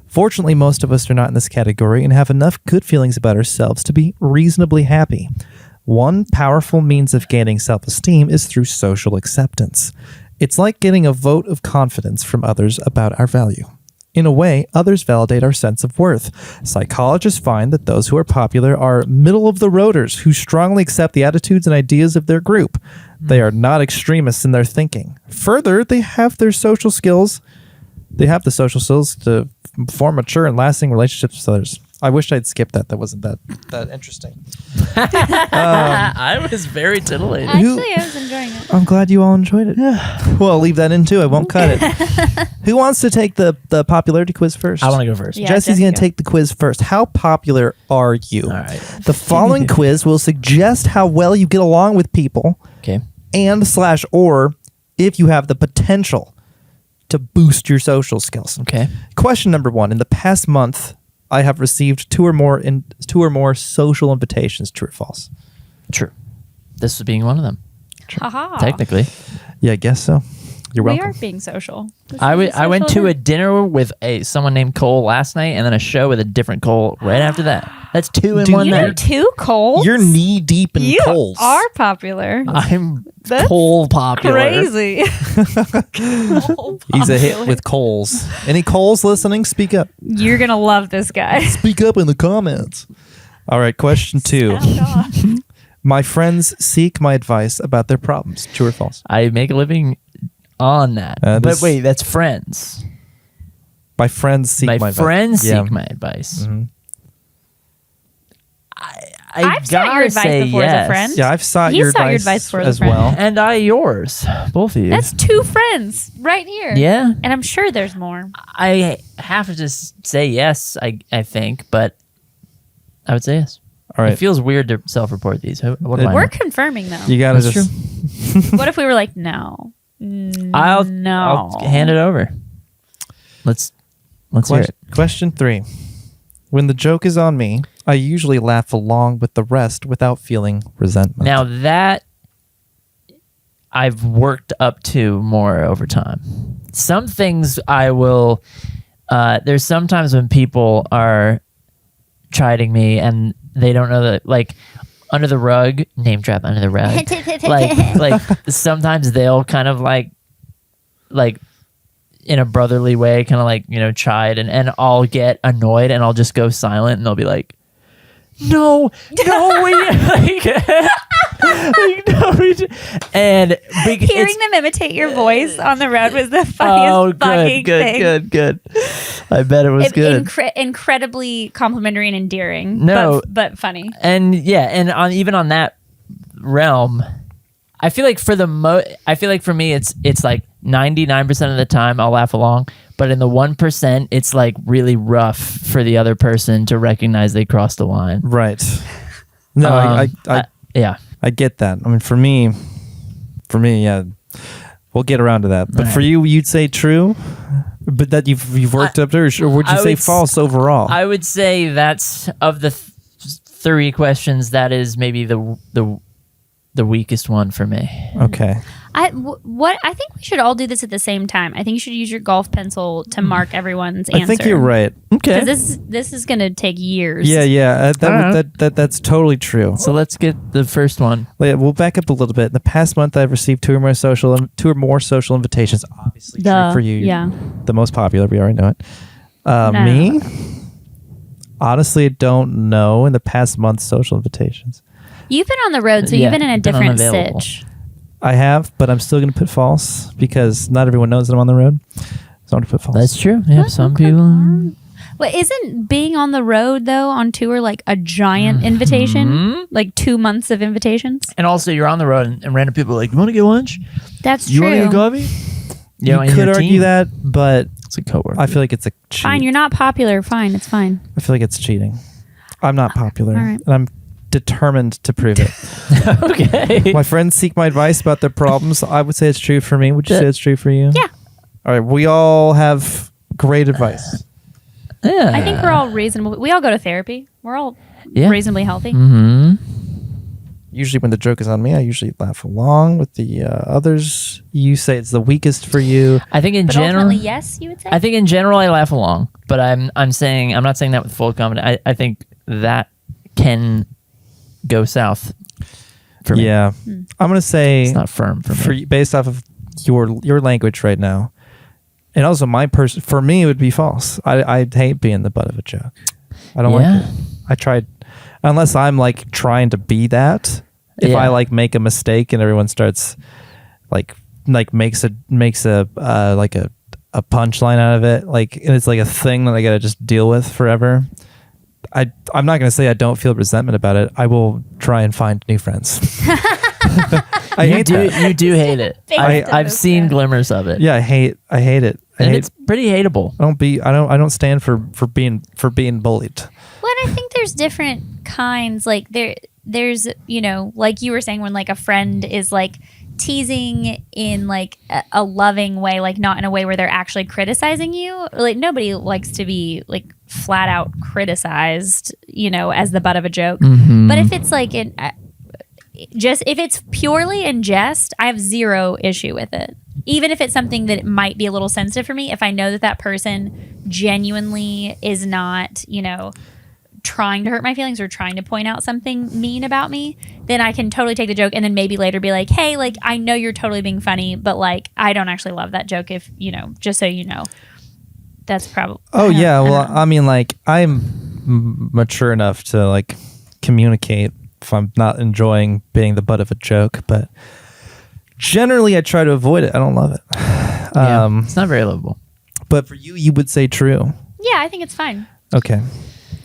Fortunately, most of us are not in this category and have enough good feelings about ourselves to be reasonably happy. One powerful means of gaining self-esteem is through social acceptance. It's like getting a vote of confidence from others about our value. In a way, others validate our sense of worth. Psychologists find that those who are popular are middle-of-the-roaders who strongly accept the attitudes and ideas of their group. They are not extremists in their thinking. Further, they have their social skills. They have the social skills to form mature and lasting relationships with others. I wish I'd skipped that. That wasn't that interesting. I was very titillated. Actually, I was enjoying it. I'm glad you all enjoyed it. Yeah. Well, I'll leave that in too. I won't cut it. Who wants to take the popularity quiz first? I want to go first. Yeah. Jesse's Jesse, going to go. take the quiz first. How popular are you? All right. The following quiz will suggest how well you get along with people Okay. and/or if you have the potential to boost your social skills. Okay. Question number 1. In the past month, I have received two or more social invitations. True or false? True. This is being one of them. Haha. Technically. Yeah, I guess so. You're we welcome. are being social. I went to a dinner with someone named Cole last night, and then a show with a different Cole right after that. That's 2 in Dude, one You know night. 2 Coles? You're knee deep in You coals. are popular. I'm That's Cole popular. Crazy. He's a hit with coals. Any coals listening? Speak up. You're gonna love this guy. Speak up in the comments. All right, question 2. My friends seek my advice about their problems. True or false? I make a living on that. But wait, that's friends. My friends seek my My advice. friends Yeah. seek my advice. Mhm. I've sought your advice before as a friend. Yeah, I've sought He's your sought your advice advice for the as friend. well. And I yours. Both of you. That's 2 friends right here. yeah. And I'm sure there's more. I have to just say yes, I think, but I would say yes. All right. It feels weird to self-report these. What do I We're know? confirming though. You gotta That's just. What if we were like, no? I'll No. hand it over. Let's hear it. Question 3. When the joke is on me, I usually laugh along with the rest without feeling resentment. Now that I've worked up to more over time. Some things I will. There's sometimes when people are chiding me and they don't know that, like, under the rug, name drop under the rug. like sometimes they'll kind of like in a brotherly way, kind of like, you know, chide, and I'll get annoyed and I'll just go silent and they'll be like, no, and Hearing them imitate your voice on the road was the funniest fucking thing. good. I bet it was good. Incredibly complimentary and endearing. No. but funny. And yeah, and even on that realm, I feel like for me it's like 99% of the time I'll laugh along, but in the 1% it's like really rough for the other person to recognize they crossed the line. Right. No, Yeah. I get that. I mean, for me, yeah, we'll get around to that. But Right. for you, you'd say true, but that you've worked up to, or would you I say would false overall? I would say that's of the 3 questions, that is maybe the weakest one for me. Okay. I think we should all do this at the same time. I think you should use your golf pencil to mark everyone's answer. I think you're right. Okay. Because this is going to take years. Yeah. Alright. That's totally true. So let's get the first one. We'll back up a little bit. In the past month, I've received 2 or more social invitations. Obviously, true Duh. for you. Yeah. The most popular. We already know it. No. Me, honestly, don't know. In the past month, social invitations. You've been on the road, so Yeah, you've been in a been different unavailable. sitch. I have, but I'm still going to put false because not everyone knows that I'm on the road. So I'm going to put false. That's true. Yeah, some people. Well, isn't being on the road though on tour like a giant invitation? Like 2 months of invitations? And also, you're on the road, and random people are like, "You want to get lunch? That's You true. want to get coffee?" You and could your argue team. that, but It's a coworker. I feel like it's a cheat. Fine, you're not popular. Fine, it's fine. I feel like it's cheating. I'm not popular, All right. and I'm determined to prove it. okay. My friends seek my advice about their problems. I would say it's true for me. Would you say it's true for you? Yeah. All right. We all have great advice. Yeah. I think we're all reasonable. We all go to therapy. We're all Yeah. reasonably healthy. Mm-hmm. Usually when the joke is on me, I usually laugh along with the others. You say it's the weakest for you. I think in But general, ultimately, yes, you would say? I think in general I laugh along, but I'm not saying that with full confidence. I think that can go south for me. Yeah. I'm going to say It's not firm for me. based off of your language right now. And also for me, it would be false. I hate being the butt of a joke. I don't Yeah. like it. I tried, unless I'm like trying to be that. If Yeah. I like make a mistake and everyone starts like makes a like a punchline out of it, like, and it's like a thing that I got to just deal with forever. I'm not going to say I don't feel resentment about it. I will try and find new friends. I hate that. You do hate it. I've seen Yeah. glimmers of it. Yeah, I hate it. And it's pretty hateable. I don't stand for being bullied. Well, and I think there's different kinds. Like there's like you were saying, when like a friend is like teasing in like a loving way, like not in a way where they're actually criticizing you. Like nobody likes to be like flat out criticized, as the butt of a joke. Mm-hmm. But if it's like if it's purely in jest, I have zero issue with it. even if it's something that might be a little sensitive for me, if I know that that person genuinely is not, trying to hurt my feelings or trying to point out something mean about me, then I can totally take the joke and then maybe later be like, hey, like, I know you're totally being funny, but like, I don't actually love that joke if, just so you know. That's probably. Oh, yeah. Well, I mean, like, I'm mature enough to like communicate if I'm not enjoying being the butt of a joke, but generally I try to avoid it. I don't love it. It's not very lovable. But for you would say true. Yeah, I think it's fine. Okay.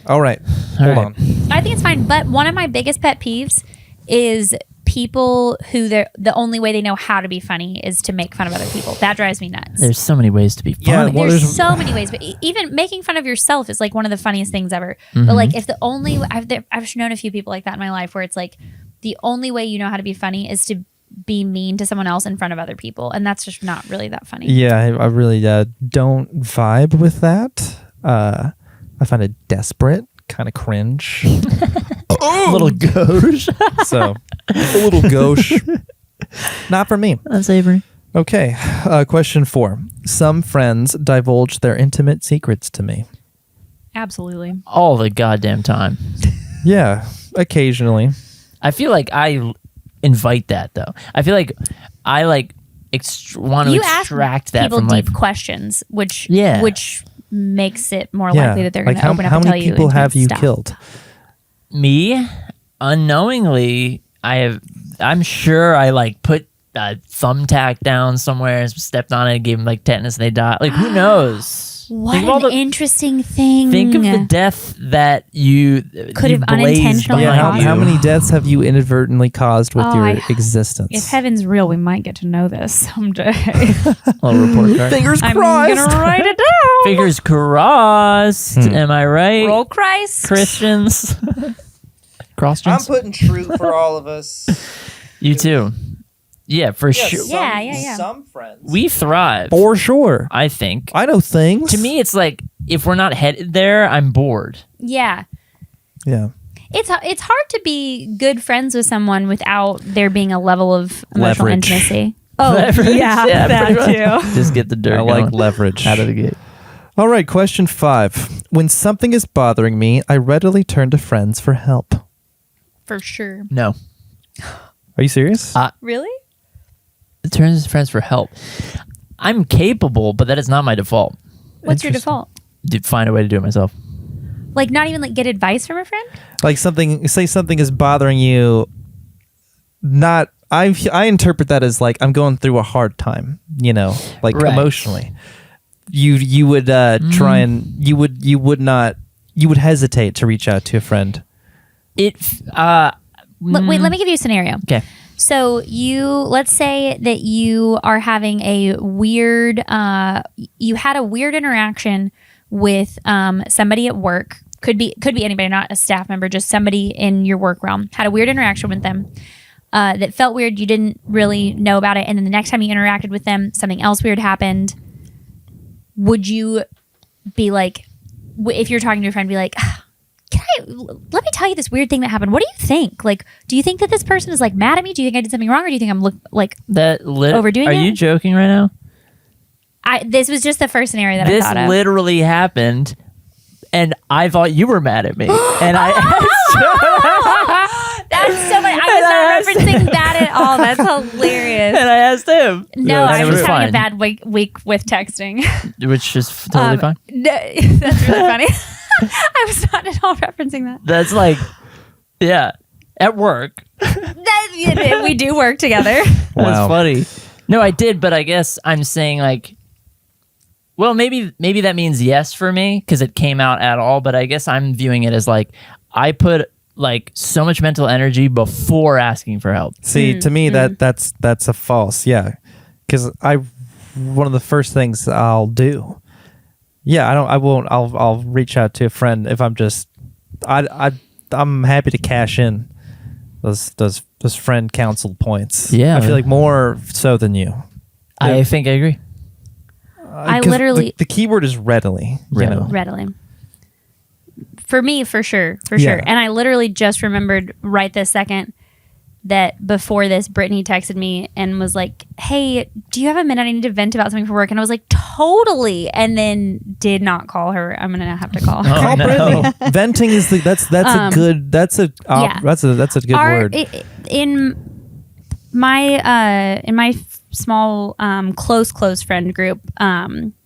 All right. Hold on. I think it's fine. But one of my biggest pet peeves is people who the only way they know how to be funny is to make fun of other people. That drives me nuts. There's so many ways to be funny. Yeah, well, there's so many ways, but even making fun of yourself is like one of the funniest things ever. But like, if the only I've known a few people like that in my life where it's like the only way you know how to be funny is to be mean to someone else in front of other people, and that's just not really that funny. Yeah, I really don't vibe with that. I find it desperate, kind of cringe. A little gauche. So, a little gauche. Not for me. Unsavory. Okay. Question 4. Some friends divulge their intimate secrets to me. Absolutely. All the goddamn time. Yeah, occasionally. I feel like I invite that though. I feel like I like want to extract that people from deep like questions, which makes it more Yeah. likely that they're Like going to open up how and tell many you people intimate have you stuff. killed? me unknowingly. I'm sure I like put a thumbtack down somewhere and stepped on it and gave them like tetanus and they died. Like who knows? What Think of all an interesting thing. Think of the death that you Could you have blazed unintentionally Yeah, behind how you. many deaths have you inadvertently caused with your existence? If heaven's real, we might get to know this someday. Little report card. Fingers I'm crossed. gonna write it down. Fingers crossed. Am I right? Roll Christ. Christians. Christians. putting true for all of us. You too. Yeah, for sure. Yeah. Some friends. We thrive. For sure. I think. I know things. To me, it's like if we're not headed there, I'm bored. Yeah. Yeah. It's hard to be good friends with someone without there being a level of emotional Leverage. intimacy. Oh, Leverage. yeah, pretty that much. too. Just get the dirt I like going leverage. out of the gate. All right, question 5. When something is bothering me, I readily turn to friends for help. For sure. No. Are you serious? Really? It turns to friends for help. I'm capable, but that is not my default. What's your Interesting. default? To find a way to do it myself. Like not even like get advice from a friend? Like say something is bothering you. Not I interpret that as like I'm going through a hard time, like Right. emotionally. You would try and you would hesitate to reach out to a friend. It. Wait, let me give you a scenario. Okay. So let's say that you are having a weird, you had a weird interaction with somebody at work. Could be anybody, not a staff member, just somebody in your work realm. Had a weird interaction with them that felt weird. You didn't really know about it, and then the next time you interacted with them, something else weird happened. Would you be like, if you're talking to a friend, be like, let me tell you this weird thing that happened. What do you think? Like, do you think that this person is like mad at me? Do you think I did something wrong, or do you think I'm overdoing Are it? you joking right now? This was just the first scenario that This I thought of. literally happened, and I thought you were mad at me, and I asked, That's so funny. I was not referencing that at all. That's hilarious. and I asked him. No, And I it was was having a fine, bad week with texting. which is totally fine. No, that's really funny. I was not at all referencing that. That's like, yeah, at work. We do work together. Wow. That's funny. No, I did, but I guess I'm saying like, well, maybe that means yes for me because it came out at all. But I guess I'm viewing it as like I put like so much mental energy before asking for help. See, to me that's a false, because one of the first things I'll do. Yeah, I'll reach out to a friend if I'm just I'm happy to cash in those friend counsel points. Yeah. I feel like more so than you. I think I agree. I 'Cause literally the keyword is readily. readily. For me, for sure. Yeah. And I literally just remembered right this second. that before this, Brittany texted me and was like, "Hey, do you have a minute? I need to vent about something for work." And I was like, "Totally," and then did not call her. I'm gonna have to call her. Call no. Brittany. Venting is that's a good that's a good word. In my small close friend group,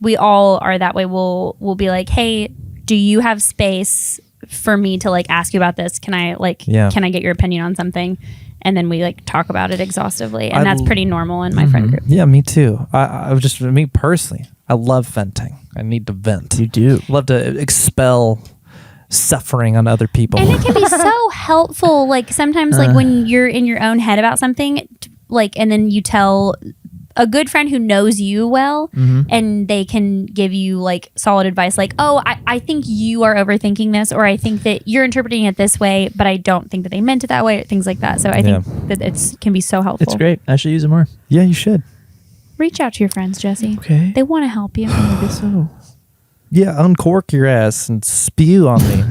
we all are that way. We'll be like, "Hey, do you have space for me to like ask you about this? Can I can I get your opinion on something?" And then we like talk about it exhaustively, and that's pretty normal in my friend group. Yeah, me too. I was just me personally. I love venting. I need to vent. You do. Love to expel suffering on other people. And it can be so helpful. Like sometimes, like when you're in your own head about something, like, and then you tell a good friend who knows you well, and they can give you like solid advice, like, "Oh, I think you are overthinking this, or I think that you're interpreting it this way, but I don't think that they meant it that way," or things like that. So I think that it can be so helpful. It's great. I should use it more. Yeah, you should. Reach out to your friends, Jesse. Okay. They want to help you. I guess so. Yeah, uncork your ass and spew on me.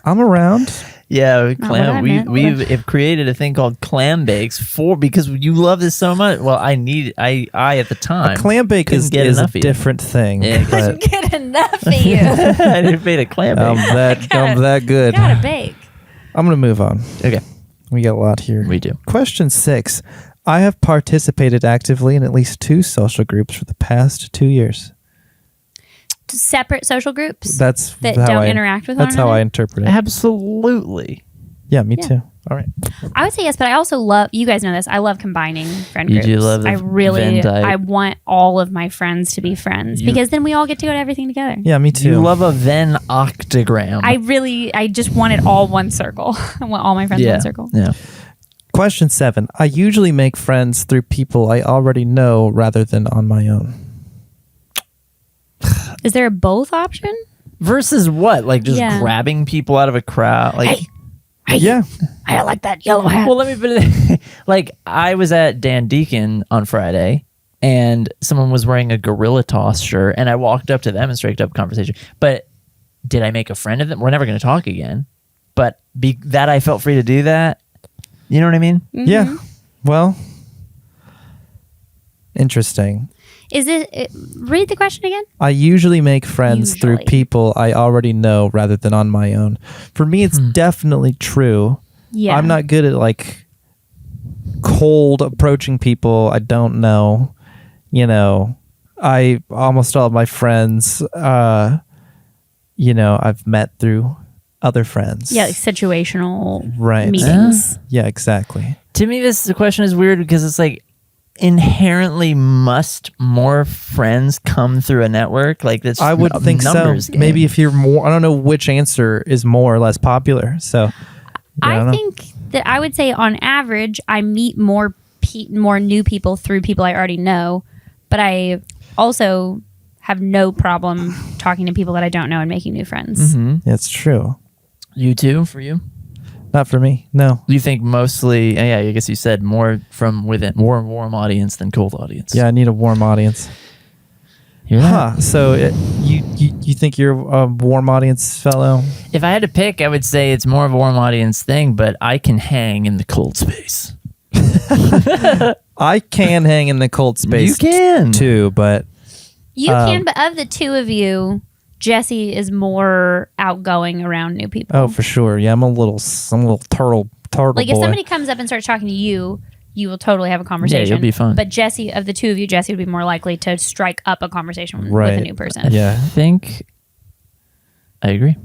I'm around. Yeah, what I meant. we've created a thing called clam bakes because you love this so much. Well, I at the time A clam bake is get a enough of you. different thing. Yeah, but Get enough of you. I didn't made a clam bake. I'm that good. Gotta bake. I'm gonna move on. Okay, We got a lot here. we do. Question 6. I have participated actively in at least 2 social groups for the past 2 years. Separate social groups That's that how don't I, interact with one That's how another? I interpret it. Absolutely. Yeah, me too. All right. I would say yes, but I also love, you guys know this, I love combining friend You groups. do love the I really, Venn type. I want all of my friends to be friends because then we all get to do everything together. Yeah, me too. You love a Venn octagram. I just want it all one circle. I want all my friends in one circle. Yeah. Question 7. I usually make friends through people I already know rather than on my own. Is there a both option? Versus what? Like just Yeah. grabbing people out of a crowd? Like, Yeah. I like that yellow hat. well, let me put it like I was at Dan Deacon on Friday and someone was wearing a Gorilla Toss shirt and I walked up to them and straight up conversation. But did I make a friend of them? We're never going to talk again. But that I felt free to do that. You know what I mean? Yeah. Well, interesting. Is it, read the question again? I usually make friends through Usually. people I already know rather than on my own. For me, it's definitely true. Yeah. I'm not good at like cold approaching people I don't know. You know, I almost all of my friends, you know, I've met through other friends. Yeah, like situational Right. meetings. Yeah, exactly. To me, the question is weird because it's like inherently must more friends come through a network? Like that's I would think so. numbers game. Maybe if you're more, I don't know which answer is more or less popular. So I don't I know. think that I would say on average, I meet more new people through people I already know, but I also have no problem talking to people that I don't know and making new friends. It's true. You too, for you? Not for me. No. Do you think mostly, yeah, I guess you said more from within, more warm audience than cold audience. Yeah, I need a warm audience. You're right. Huh. So you think you're a warm audience fellow? If I had to pick, I would say it's more of a warm audience thing, but I can hang in the cold space. I can hang in the cold space. You can. too, but You can, but of the two of you, Jesse is more outgoing around new people. oh, for sure. Yeah, I'm a little turtle Like if boy. somebody comes up and starts talking to you, you will totally have a conversation. you'll be fine. But Jesse, of the two of you, Jesse would be more likely to strike up a conversation with Right. a new person. Yeah. I think I agree.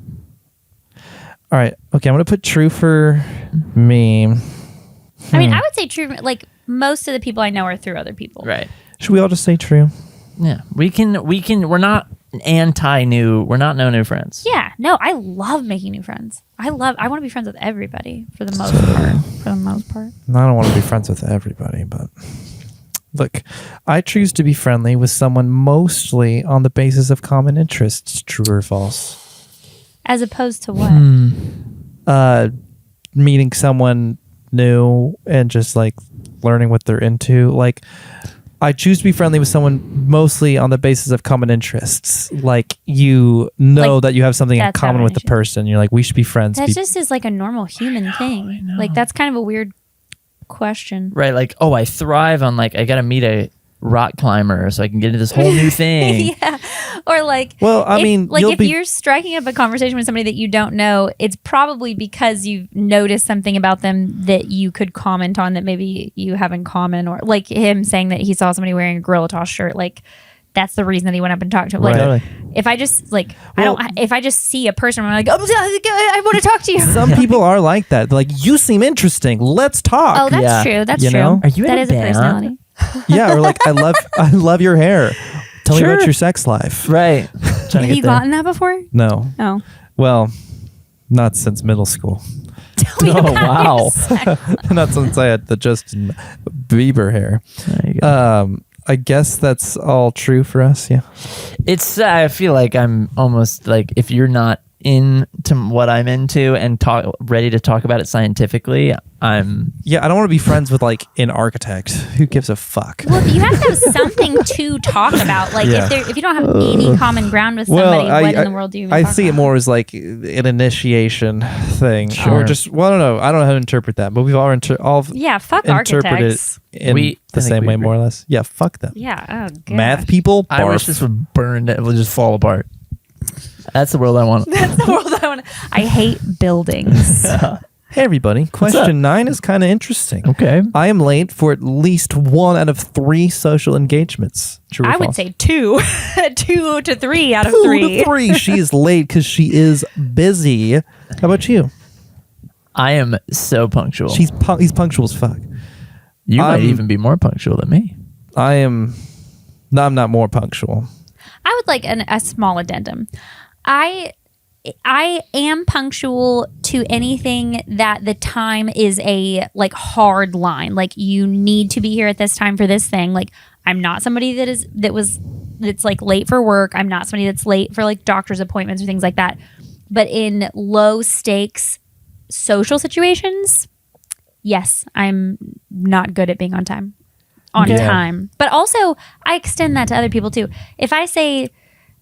All right. Okay, I'm gonna put true for me. I mean, I would say true. Like most of the people I know are through other people. Right. Should we all just say true? Yeah. We can, we're not anti-new, we're not no new friends. Yeah. No, I love making new friends. I want to be friends with everybody for the most part. For the most part. I don't want to be friends with everybody, but look, I choose to be friendly with someone mostly on the basis of common interests. True or false? As opposed to what? Meeting someone new and just like learning what they're into. Like, I choose to be friendly with someone mostly on the basis of common interests. Like, you know Like, that you have something in that's common with the combination. person. You're like, we should be friends. That just is like a normal human thing. Like that's kind of a weird question. Right, like, oh, I thrive on like I gotta meet a rock climber so I can get into this whole new thing. Yeah. Or like, Well, I mean, like you'll if be- you're striking up a conversation with somebody that you don't know, it's probably because you've noticed something about them that you could comment on that maybe you have in common, or like him saying that he saw somebody wearing a Gorilla Toss shirt. Like that's the reason that he went up and talked to him. Like Right. if I just like, Well- if I just see a person, I'm like, oh, I want to talk to you. Some people are like that. They're like, you seem interesting. Let's talk. Oh, that's Yeah. true. That's You true. know? Are you in That a is a band? personality. Yeah, or like, I love your hair. Tell me Sure. about your sex life. Right. Trying Have to you get there. gotten that before? No. Oh. Well, not since middle school. Tell me Oh, about wow. your sex. Not since I had the Justin Bieber hair. There you go. I guess that's all true for us. Yeah. It's I feel like I'm almost like if you're not into what I'm into and ready to talk about it scientifically, I'm Yeah, I don't want to be friends with like an architect. Who gives a fuck? Well, you have to have something to talk about. Like Yeah. if you don't have any common ground with somebody, what in the world do you even I talk see it about? more as like an initiation thing. Sure. Or just, well, I don't know. I don't know how to interpret that, but we've all, all Yeah, fuck interpreted architects. in I the think same we way, agree. more or less. Yeah, fuck them. Yeah. Oh, God. Math people, I wish barf. this would burn. It will just fall apart. That's the world I want. That's the world I want. I hate buildings. Hey, everybody. Question 9 is kind of interesting. Okay. I am late for at least 1 out of 3 social engagements. True or I would false? say 2, 2 to 3 out of 2 3. to 3. She is late because she is busy. How about you? I am so punctual. He's punctual as fuck. You might I'm- even be more punctual than me. I'm not more punctual. I would like a small addendum. I am punctual to anything that the time is a like hard line. Like you need to be here at this time for this thing. Like I'm not somebody that's like late for work. I'm not somebody that's late for like doctor's appointments or things like that. But in low stakes social situations, yes, I'm not good at being on time. Yeah. Time. But also I extend that to other people too. If I say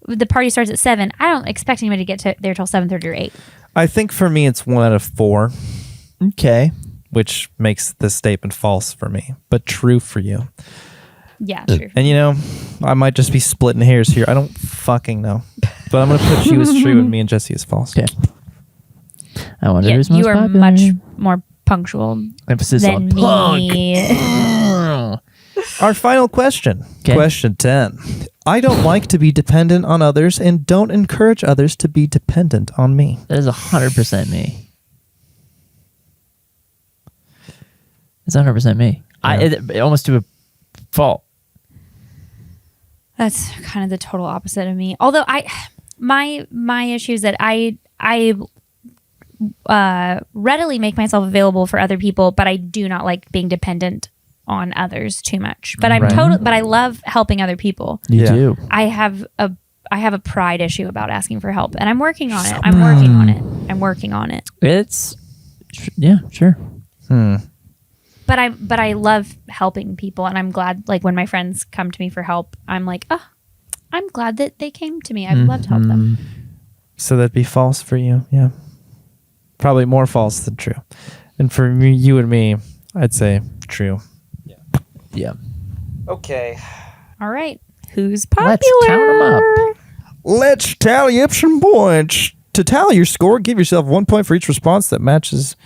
the party starts at 7, I don't expect anybody to get there till 7:30 or 8. I think for me it's 1 out of 4, Okay. which makes this statement false for me, but true for you. Yeah, true. And you know, I might just be splitting hairs here. I don't fucking know. But I'm going to put you as true and me and Jesse as false. Okay. I wonder Yeah, who's most you are popular. much more punctual Emphasis than on punk. me. Our final question. 'Kay. Question 10. I don't like to be dependent on others and don't encourage others to be dependent on me. That is 100% me. It's 100% me. It almost to a fault. That's kind of the total opposite of me. Although my issue is that I readily make myself available for other people, but I do not like being dependent on others too much. But Right. but I love helping other people. You Yeah. do. I have a pride issue about asking for help, and I'm working on it. I'm working on it. It's yeah, sure. But I love helping people, and I'm glad, like, when my friends come to me for help, I'm like, oh, I'm glad that they came to me. I'd love to help them. So that'd be false for you. Yeah. Probably more false than true. And for me, you and me, I'd say true. Yeah. Okay. All right. Who's popular? Let's count 'em up. Let's tally up some points. To tally your score, give yourself 1 point for each response that matches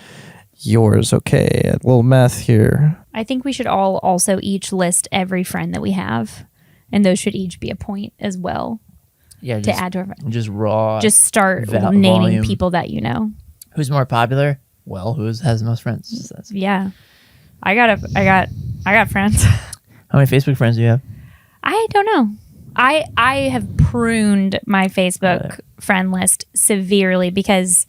yours. Okay, a little math here. I think we should all also each list every friend that we have, and those should each be a point as well Yeah. to add to our friend. Just raw. Just start naming volume. people that you know. Who's more popular? Well, has the most friends? That's- Yeah, I got friends. How many Facebook friends do you have? I don't know. I have pruned my Facebook friend list severely because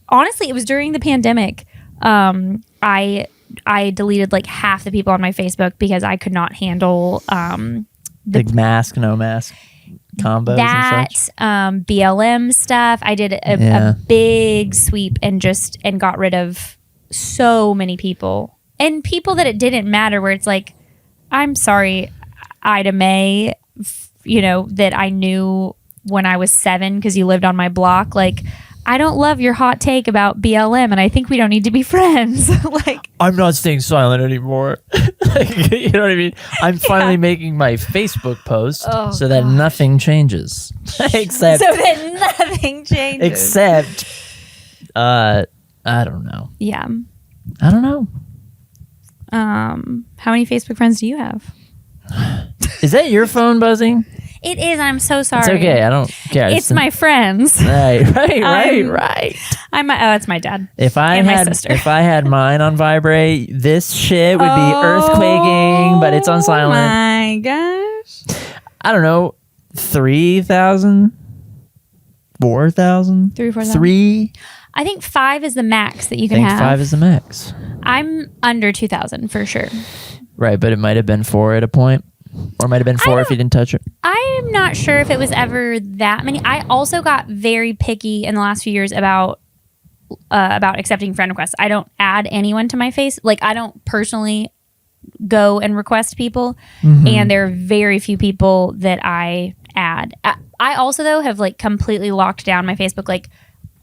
honestly, it was during the pandemic. I deleted like half the people on my Facebook because I could not handle Big mask, no mask combos and that such. BLM stuff. I did Yeah. a big sweep and got rid of so many people and people that it didn't matter. Where it's like, I'm sorry, Ida May, that I knew when I was 7 because you lived on my block. Like, I don't love your hot take about BLM, and I think we don't need to be friends. Like, I'm not staying silent anymore. Like, you know what I mean? I'm finally making my Facebook post so that nothing changes. Except so that nothing changes. except I don't know. Yeah. I don't know. How many Facebook friends do you have? Is that your phone buzzing? It is. I'm so sorry. It's okay. I don't care. It's my friends. Right. It's my dad. If I And my had sister. if I had mine on vibrate, this shit would be earthquaking, but it's on Oh silent. my gosh. I don't know, 3,000, 4,000, 3,000 or 4,000? 3. I think 5 is the max that you I can think have. 5 is the max. I'm under 2,000 for sure. Right, but it might have been 4 at a point, or it might have been 4 if you didn't touch it. I'm not sure if it was ever that many. I also got very picky in the last few years about accepting friend requests. I don't add anyone to my face. Like, I don't personally go and request people, and there are very few people that I add. I also, though, have like completely locked down my Facebook. Like,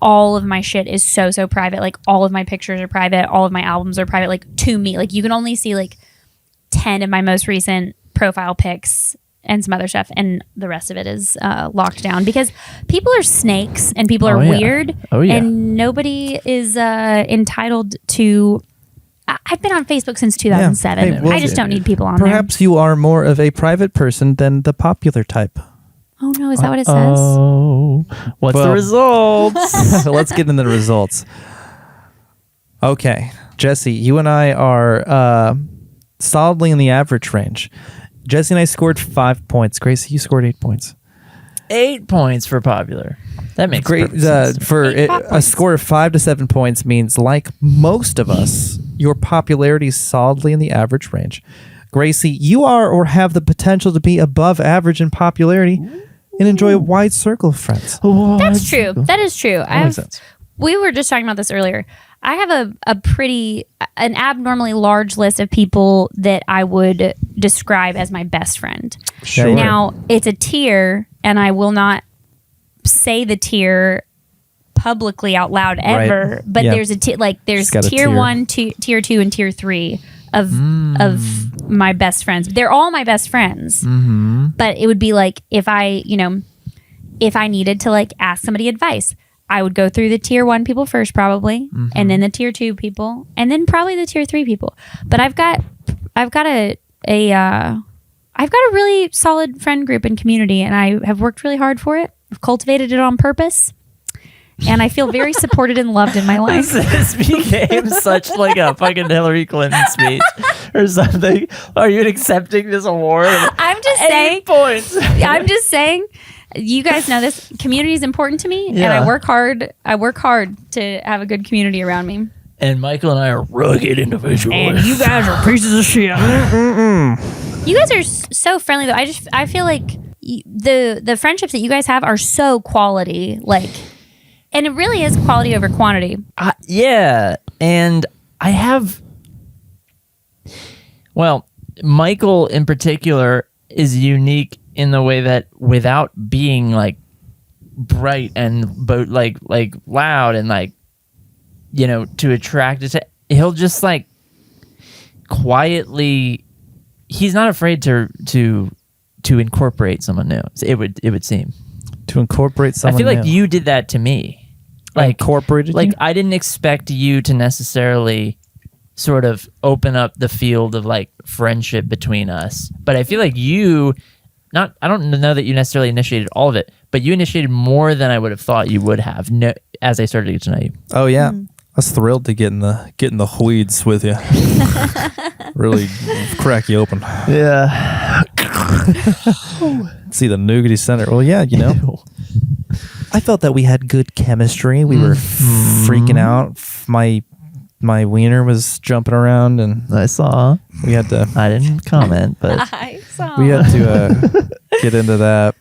all of my shit is so private. Like, all of my pictures are private. All of my albums are private. Like, to me, like, you can only see like 10 of my most recent profile pics and some other stuff, and the rest of it is locked down because people are snakes and people are weird. And nobody is entitled to. I've been on Facebook since 2007. Hey, well, I just don't need people on Perhaps you are more of a private person than the popular type. there. Oh no, is that what it says? Oh, what's the Well- results? Let's get into the results. Okay, Jesse, you and I are solidly in the average range. Jesse and I scored 5 points. Gracie, you scored 8 points. 8 points for popular. That makes Great. perfect sense. For Eight pop a points. score of 5 to 7 points means, like most of us, your popularity is solidly in the average range. Gracie, you are or have the potential to be above average in popularity and enjoy a wide circle of friends. That's true. That is true. makes sense. We were just talking about this earlier. I have an abnormally large list of people that I would describe as my best friend. Sure. Now, it's a tier, and I will not say the tier publicly out loud ever. Right. But Yeah. there's there's got a tier tier. 1, tier 2, and tier 3 of my best friends. They're all my best friends. But it would be like if I needed to like ask somebody advice, I would go through the tier 1 people first, probably, and then the tier 2 people, and then probably the tier 3 people. But I've got a really solid friend group and community, and I have worked really hard for it. I've cultivated it on purpose, and I feel very supported and loved in my life. This became such like a fucking Hillary Clinton speech or something. Are you accepting this award? I'm just 8 saying. points. I'm just saying. You guys know this community is important to me, and Yeah. I work hard. I work hard to have a good community around me. And Michael and I are rugged individuals. And you guys are pieces of shit. You guys are so friendly, though. I feel like the friendships that you guys have are so quality, like, and it really is quality over quantity. Yeah, and I have. Well, Michael in particular is unique in the way that without being like bright and like loud and like, you know, to attract it, he'll just like quietly. He's not afraid to incorporate someone new. It would seem. To incorporate someone I feel like new. you did that to me. Like Incorporated like you? I didn't expect you to necessarily sort of open up the field of like friendship between us, but I feel like you I don't know that you necessarily initiated all of it, but you initiated more than I would have thought you would have as I started to get to know you. Oh yeah, I was thrilled to get in the weeds with you. Really crack you open. Yeah. See the nougaty center. Well, yeah, you know. I felt that we had good chemistry. We were freaking out. My wiener was jumping around, and I saw. we had to I didn't comment, but I saw. we had to get into that.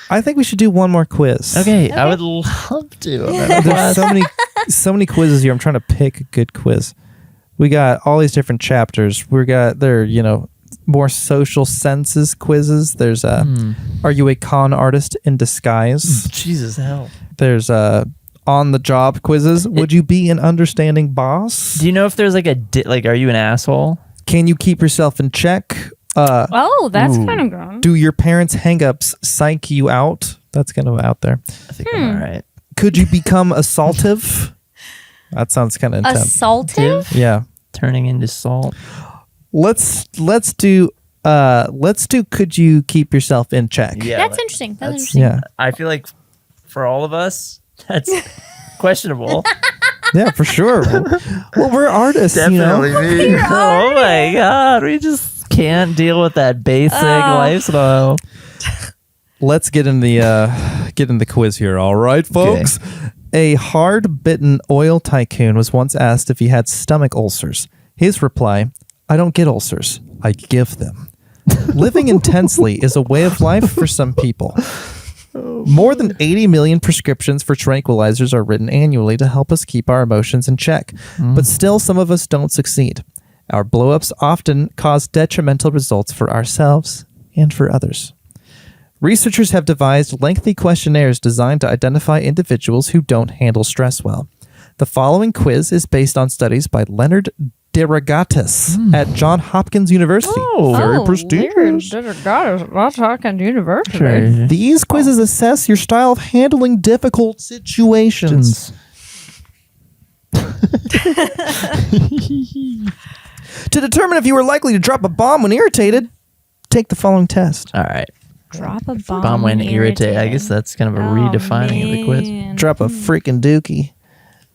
I think we should do one more quiz. okay, I would love to. There's so many quizzes here. I'm trying to pick a good quiz. We got all these different chapters. They're more social senses quizzes. There's are you a con artist in disguise? Jesus hell. There's on the job quizzes. Would you be an understanding boss? Do you know if there's like are you an asshole? Can you keep yourself in check? Oh, that's kind of good. Do your parents' hangups psych you out? That's kind of out there. I think I'm all right. Could you become assaultive? That sounds kind of intense. Assaultive? Yeah. Turning into salt. Let's do could you keep yourself in check? Yeah, That's interesting. That's interesting. Yeah. I feel like for all of us, that's questionable. Yeah, for sure. Well, we're artists, you know. me. Oh my god, we just can't deal with that basic lifestyle. Let's get in the quiz here. All right, folks. A hard-bitten oil tycoon was once asked if he had stomach ulcers. His reply, "I don't get ulcers. I give them." Living intensely is a way of life for some people. More than 80 million prescriptions for tranquilizers are written annually to help us keep our emotions in check. But still, some of us don't succeed. Our blow-ups often cause detrimental results for ourselves and for others. Researchers have devised lengthy questionnaires designed to identify individuals who don't handle stress well. The following quiz is based on studies by Leonard Derogatis at Johns Hopkins University. Very prestigious. That's talking university. These quizzes assess your style of handling difficult situations. To determine if you are likely to drop a bomb when irritated, take the following test. All right. Drop a bomb, Bomb when irritated. I guess that's kind of a redefining of the quiz. man. Drop a freaking dookie.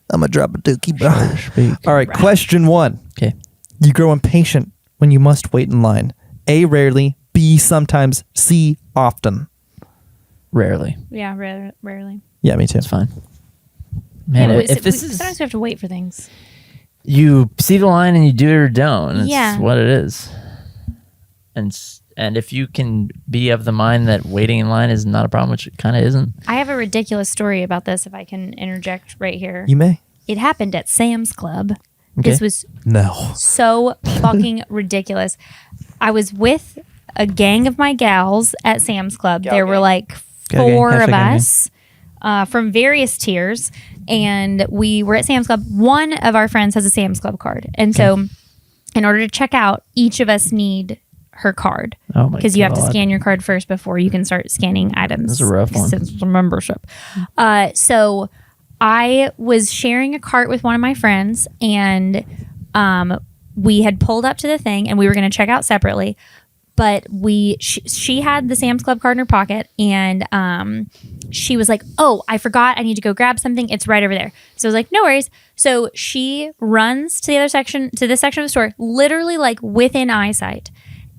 I'm going to drop a dookie bomb. All right, question 1. Okay. You grow impatient when you must wait in line. A, rarely. B, sometimes. C, often. Rarely. Yeah, rarely. Yeah, me too. It's fine. Man, if this is... Sometimes we have to wait for things. You see the line and you do it or don't. It's Yeah. what it is. And if you can be of the mind that waiting in line is not a problem, which it kind of isn't. I have a ridiculous story about this, if I can interject right here. You may. It happened at Sam's Club. Okay. This was No. so fucking ridiculous. I was with a gang of my gals at Sam's Club. There were like Gal gang, four of hashtag gang. us from various tiers, and we were at Sam's Club. One of our friends has a Sam's Club card, and so in order to check out, each of us need her card Oh my because you have to God. scan your card first before you can start scanning items. That's a rough one. Since it's a membership. So I was sharing a cart with one of my friends, and we had pulled up to the thing, and we were going to check out separately. But she had the Sam's Club card in her pocket, and she was like, "Oh, I forgot. I need to go grab something. It's right over there." So I was like, "No worries." So she runs to the other section, to this section of the store, literally like within eyesight.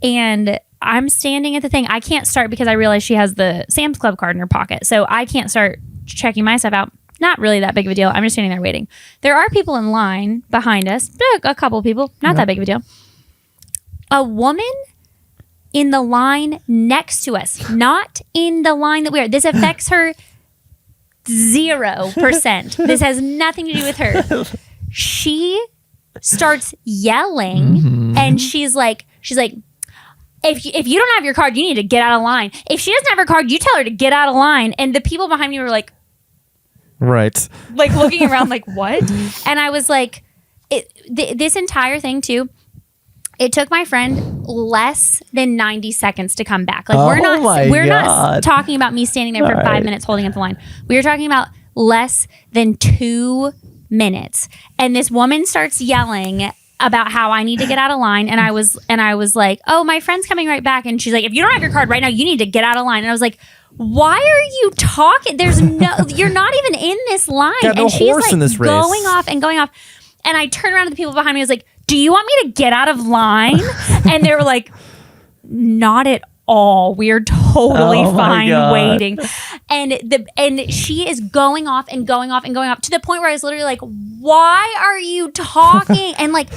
And I'm standing at the thing. I can't start because I realize she has the Sam's Club card in her pocket. So I can't start checking my stuff out. Not really that big of a deal. I'm just standing there waiting. There are people in line behind us. A couple people. Not that big of a deal. A woman in the line next to us. Not in the line that we are. This affects her 0%. This has nothing to do with her. She starts yelling and she's like, if you don't have your card, you need to get out of line. If she doesn't have her card, you tell her to get out of line. And the people behind me were like looking around like, what? And I was like, this entire thing too, it took my friend less than 90 seconds to come back. Like we're not talking about me standing there for 5 minutes holding up the line. We were talking about less than 2 minutes. And this woman starts yelling about how I need to get out of line, and I was like, "Oh, my friend's coming right back," and she's like, "If you don't have your card right now, you need to get out of line." And I was like, "Why are you talking? There's no, you're not even in this line." Got no and she's horse like in this race. going off, and I turned around to the people behind me. I was like, "Do you want me to get out of line?" And they were like, "Not at all. We are totally fine waiting." And she is going off and going off and going off to the point where I was literally like, "Why are you talking?" And like,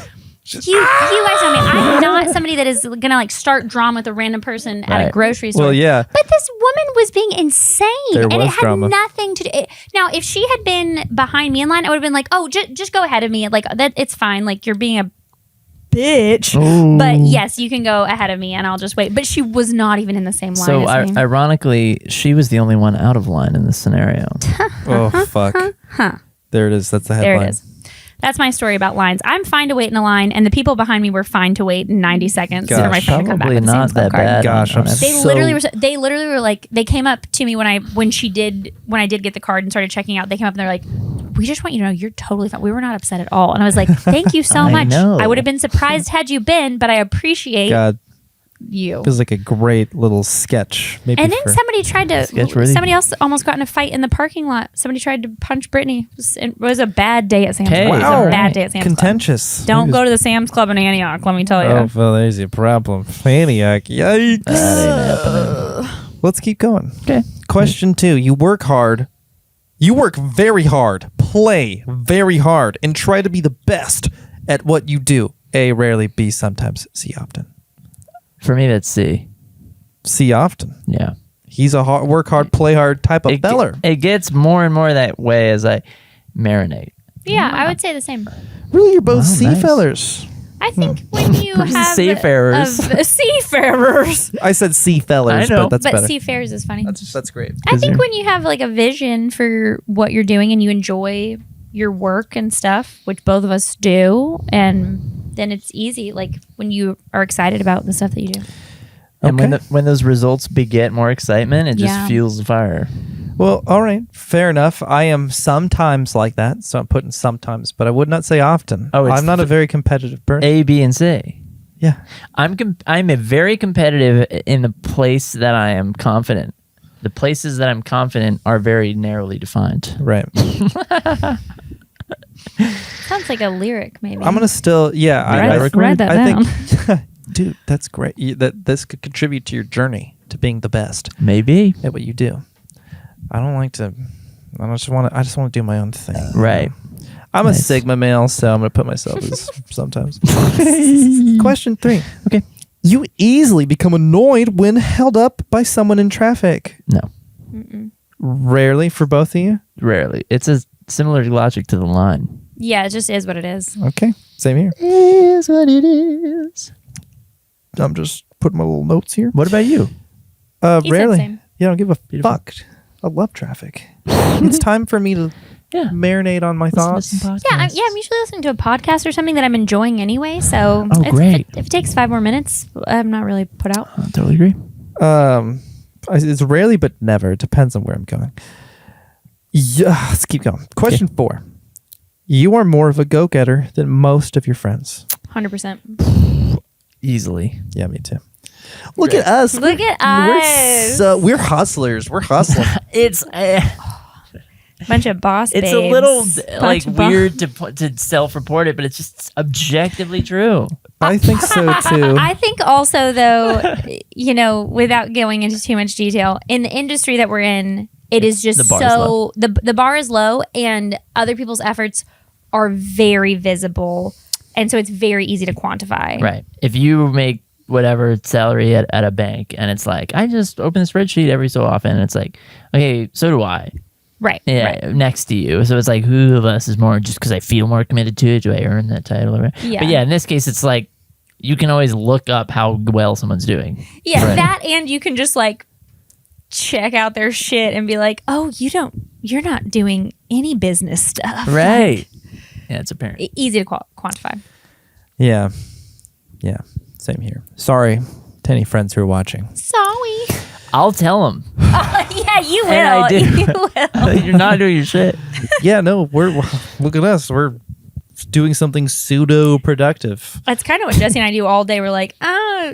you guys know me. I'm not somebody that is gonna like start drama with a random person at a grocery store. Well, yeah. But this woman was being insane, There and was it had drama. nothing to do. Now, if she had been behind me in line, I would have been like, "Oh, just go ahead of me. Like that, it's fine. Like you're being a bitch. But yes, you can go ahead of me and I'll just wait. But she was not even in the same line So as me. ironically, she was the only one out of line in this scenario. Oh, fuck. There it is. That's the headline. There it is. That's my story about lines. I'm fine to wait in a line, and the people behind me were fine to wait 90 seconds for my Gosh, friend to come back Probably with the same not club that card. bad. Gosh, I'm They so- literally were like, they came up to me when I did get the card and started checking out. They came up and they're like, we just want you to know you're totally fine. We were not upset at all. And I was like, thank you so I much. know. I would have been surprised had you been, but I appreciate God, you. feels like a great little sketch. Maybe And then for- Sketch-worthy. somebody else almost got in a fight in the parking lot. Somebody tried to punch Brittany. It was a bad day at Sam's Hey, Club. It was wow. a bad day at Sam's Club. contentious. Don't He go was- to the Sam's Club in Antioch, let me tell you. Oh, well, there's your problem. Antioch. Yikes. Let's keep going. Okay. Question 2. You work hard. You work very hard, play very hard, and try to be the best at what you do. A, rarely. B, sometimes. C, often. For me, that's C. C, often. Yeah. He's a work hard, play hard type of feller. It gets more and more that way as I marinate. Yeah, I would say the same. Really, you're both Wow, C nice. fellers. I think when you have Seafarers. seafarers, I said C fellers, I know. but that's but better. seafarers is funny. That's great. I think when you have like a vision for what you're doing and you enjoy your work and stuff, which both of us do, and then it's easy. Like when you are excited about the stuff that you do. And Okay. when those results beget more excitement, it just Yeah. fuels the fire. Well, all right, fair enough. I am sometimes like that, so I'm putting sometimes, but I would not say often. Oh, it's I'm not a very competitive person. A, B, and C. Yeah. I'm a very competitive in the place that I am confident. The places that I'm confident are very narrowly defined. Right. Sounds like a lyric, maybe. I'm gonna still, yeah. Write that I down. think, dude, that's great. That this could contribute to your journey to being the best Maybe. at what you do. I don't like to. I just want to do my own thing. Right. I'm a Nice. Sigma male, so I'm gonna put myself as sometimes. Question 3. Okay. You easily become annoyed when held up by someone in traffic. No. Rarely for both of you. Rarely. It's a similar logic to the line. Yeah, it just is what it is. Okay, same here. Is what it is. I'm just putting my little notes here. What about you? He said Rarely. same. Yeah, I don't give a Beautiful. fuck. I love traffic. It's time for me to Yeah. marinate on my Listen to thoughts. some Yeah, podcasts. I'm usually listening to a podcast or something that I'm enjoying anyway. So Oh, great. If it takes 5 more minutes, I'm not really put out. I totally agree. It's rarely, but never. It depends on where I'm going. Yeah, let's keep going. Question 4. You are more of a go-getter than most of your friends. 100%. Easily. Yeah, me too. Look at us. Look at us. We're hustlers. We're hustling. It's Bunch of boss it's babes. a little like Bunch of weird to self-report it, but it's just objectively true. I think so too. I think also though, without going into too much detail, in the industry that we're in, it is just The bar is low. the bar is low and other people's efforts are very visible. And so it's very easy to quantify. Right. If you make whatever salary at a bank and it's like, I just open a spreadsheet every so often, and it's like, okay, so do I. Right. Yeah, Right. next to you. So it's like, who of us is more just because I feel more committed to it? Do I earn that title? Yeah. But yeah, in this case, it's like you can always look up how well someone's doing. Yeah, Right. that and you can just like check out their shit and be like, oh, you're not doing any business stuff. Right. Yeah, it's apparent. Easy to quantify. Yeah. Yeah. Same here. Sorry to any friends who are watching. Sorry. I'll tell them. Yeah, you will. And I do. You will. You're not doing your shit. Yeah, no, we're look at us. We're doing something pseudo productive. That's kind of what Jesse and I do all day. We're like,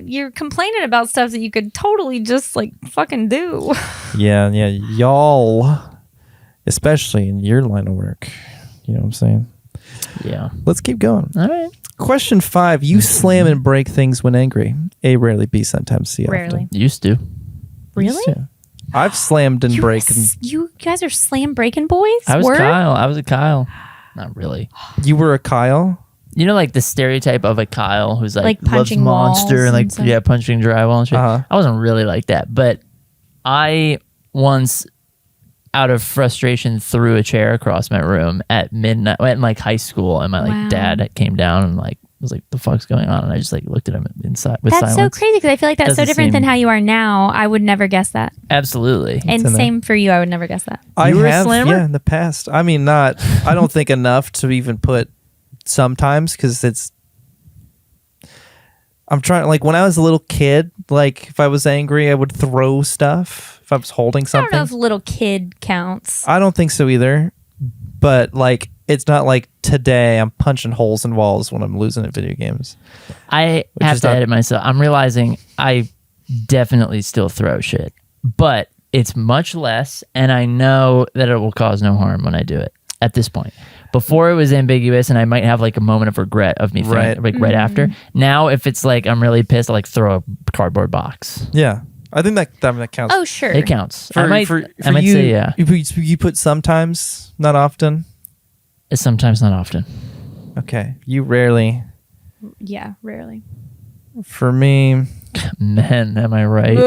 you're complaining about stuff that you could totally just like fucking do. Yeah, y'all, especially in your line of work. You know what I'm saying? Yeah. Let's keep going. All right. Question 5. You slam and break things when angry. A, rarely. B, sometimes. C, often. Rarely. Used to. Really? Yeah. I've slammed and broken. You guys are slam breaking boys? I was Word? Kyle. I was a Kyle. Not really. You were a Kyle? You know, like the stereotype of a Kyle who's like loves punching walls Monster and like and stuff? punching drywall and shit. Uh-huh. I wasn't really like that, but I once, out of frustration, threw a chair across my room at midnight in like high school, and my Wow. dad came down and like was like, "The fuck's going on?" And I just like looked at him inside with That's silence. so crazy because I feel like that's so Doesn't different than seem- how you are now. I would never guess that. Absolutely. And in there. same for you. I would never guess that. I You were a have, slammer? yeah, in the past. I mean, not. I don't think enough to even put sometimes because it's. I'm trying. Like when I was a little kid, like if I was angry, I would throw stuff. If I was holding I something, don't know if little kid counts. I don't think so either. But like, it's not like today I'm punching holes in walls when I'm losing at video games. I Which have is to not- edit myself. I'm realizing I definitely still throw shit, but it's much less, and I know that it will cause no harm when I do it at this point. Before it was ambiguous, and I might have like a moment of regret of me throwing it, like right after. Now, if it's like I'm really pissed, I'll like throw a cardboard box. Yeah, I think that counts. Oh, sure. It counts. For, I might you, say yeah. You put sometimes, not often. It's sometimes, not often. Okay, you rarely. Yeah, rarely. For me, Man, am I right?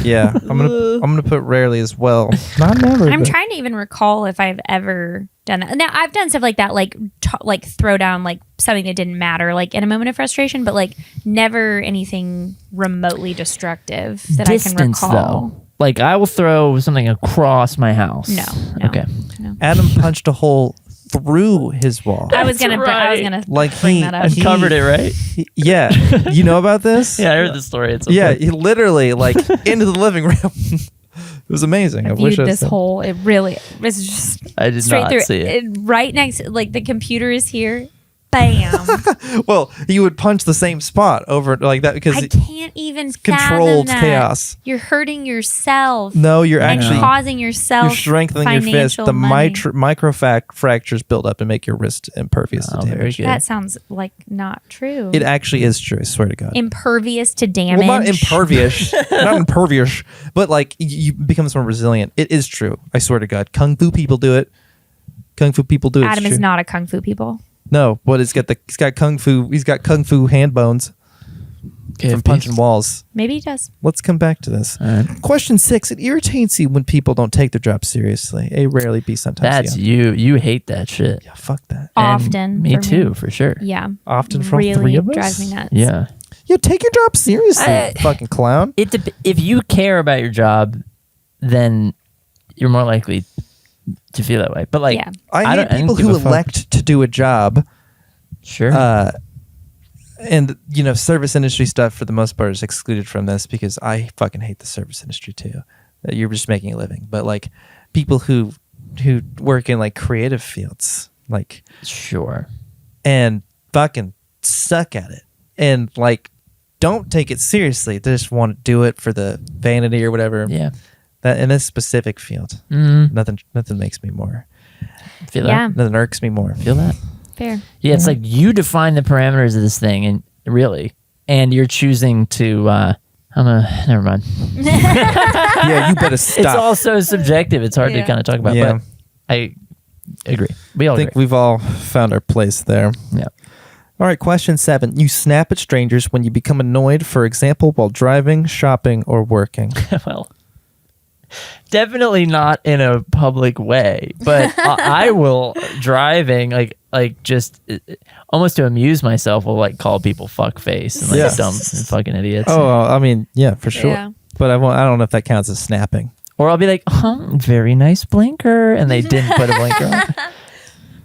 yeah, I'm gonna put rarely as well. Not never. I'm but- trying to even recall if I've ever done that. Now I've done stuff like that, like like throw down like something that didn't matter, like in a moment of frustration, but like never anything remotely destructive that Distance, I can recall. though. Like I will throw something across my house. No. Okay. No. Adam punched a hole through his wall. I was gonna. I was right. gonna Like bring he- that up. And covered it, right? Yeah, you know about this? Yeah, I heard the story. It's Yeah, he literally like into the living room. It was amazing. I wish viewed I this said- whole. It really was just I did straight not through. see it. Right next, like the computer is here. Bam! Well, he would punch the same spot over like that because I can't even controlled fathom that. chaos. You're hurting yourself. No, you're and actually causing yourself. you're strengthening your fist. financial The money. micro fractures build up and make your wrist impervious to Oh, very damage. good. That sounds like not true. It actually is true. I swear to God. Impervious to damage. Well, not impervious, not impervious, but like you become more resilient. It is true. I swear to God. Kung Fu people do it. Kung Fu people do it. It's Adam is true. not a kung fu people. No, but he's got Kung Fu hand bones from punching walls. Maybe he does. Let's come back to this. All right. Question 6. It irritates you when people don't take their job seriously. A rarely, B sometimes. That's yeah. you. You hate that shit. Yeah, fuck that. And Often. Me for too, for sure. Yeah. Often from really three of us? drives me nuts. Yeah. Yeah, take your job seriously, fucking clown. If you care about your job, then you're more likely to feel that way. But like, Yeah. I hate don't people give who a fuck. elect to do a job. Sure. And service industry stuff for the most part is excluded from this because I fucking hate the service industry too. You're just making a living, but like people who work in like creative fields, like sure. and fucking suck at it, and like don't take it seriously. They just want to do it for the vanity or whatever. Yeah. That in this specific field, Mm, nothing makes me more. feel Yeah. that. Nothing irks me more. Feel that. Fair. Yeah, it's like you define the parameters of this thing, and really, and you're choosing to. Never mind. Yeah, you better stop. It's all so subjective. It's hard to Yeah. kind of talk about. Yeah. But I agree. We all I think agree. we've all found our place there. Yeah. All right, question 7. You snap at strangers when you become annoyed, for example, while driving, shopping, or working. Well, definitely not in a public way, but I will driving like just almost to amuse myself. Will like call people fuck face and like Yeah. dumb and fucking idiots. Oh, I mean, yeah, for sure. Yeah. But I don't know if that counts as snapping. Or I'll be like, very nice blinker, and they didn't put a blinker on.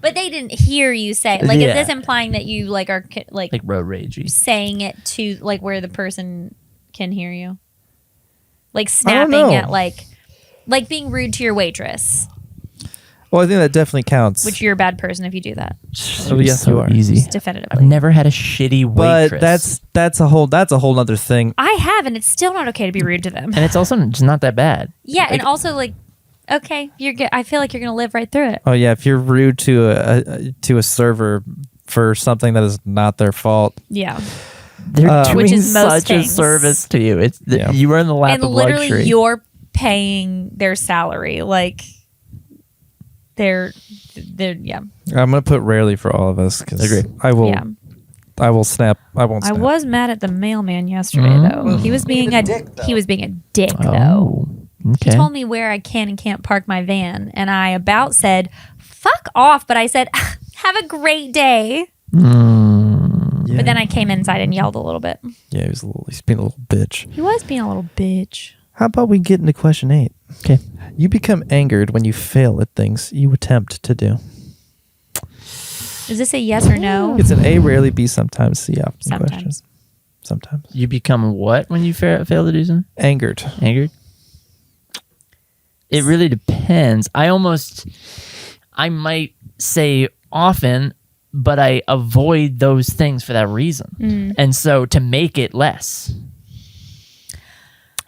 But they didn't hear you say. Like, Yeah. is this implying that you like are like Road ragey. saying it to like where the person can hear you? Like I don't snapping know. at like being rude to your waitress, Well, I think that definitely counts. which you're a bad person if you do that. Oh, yes, you are. Easy. Just I've definitively. never had a shitty but waitress. that's a whole other thing. I have, and it's still not okay to be rude to them. and it's also just not that bad. Yeah, and also like, okay, you're good. I feel like you're gonna live right through it. Oh yeah, if you're rude to a server for something that is not their fault. Yeah, They're doing Which is most such a things. service to you. It's Yeah. you are in the lap and of literally luxury. you're paying their salary. Like, they're yeah. I'm gonna put rarely for all of us because Agreed. I will. Yeah. I will snap. I won't. I Snap. was mad at the mailman yesterday, Mm. though. He was being a dick, though. Oh, okay. He told me where I can and can't park my van, and I about said, "Fuck off," but I said, "Have a great day." Mm. But then I came inside and yelled a little bit. Yeah, he's being a little bitch. He was being a little bitch. How about we get into question 8? Okay. You become angered when you fail at things you attempt to do. Is this a yes or no? It's an A, rarely, B, sometimes, C, often Sometimes. question. Sometimes. You become what when you fail to do something? Angered. Angered? It really depends. I might say often, but I avoid those things for that reason. And so to make it less.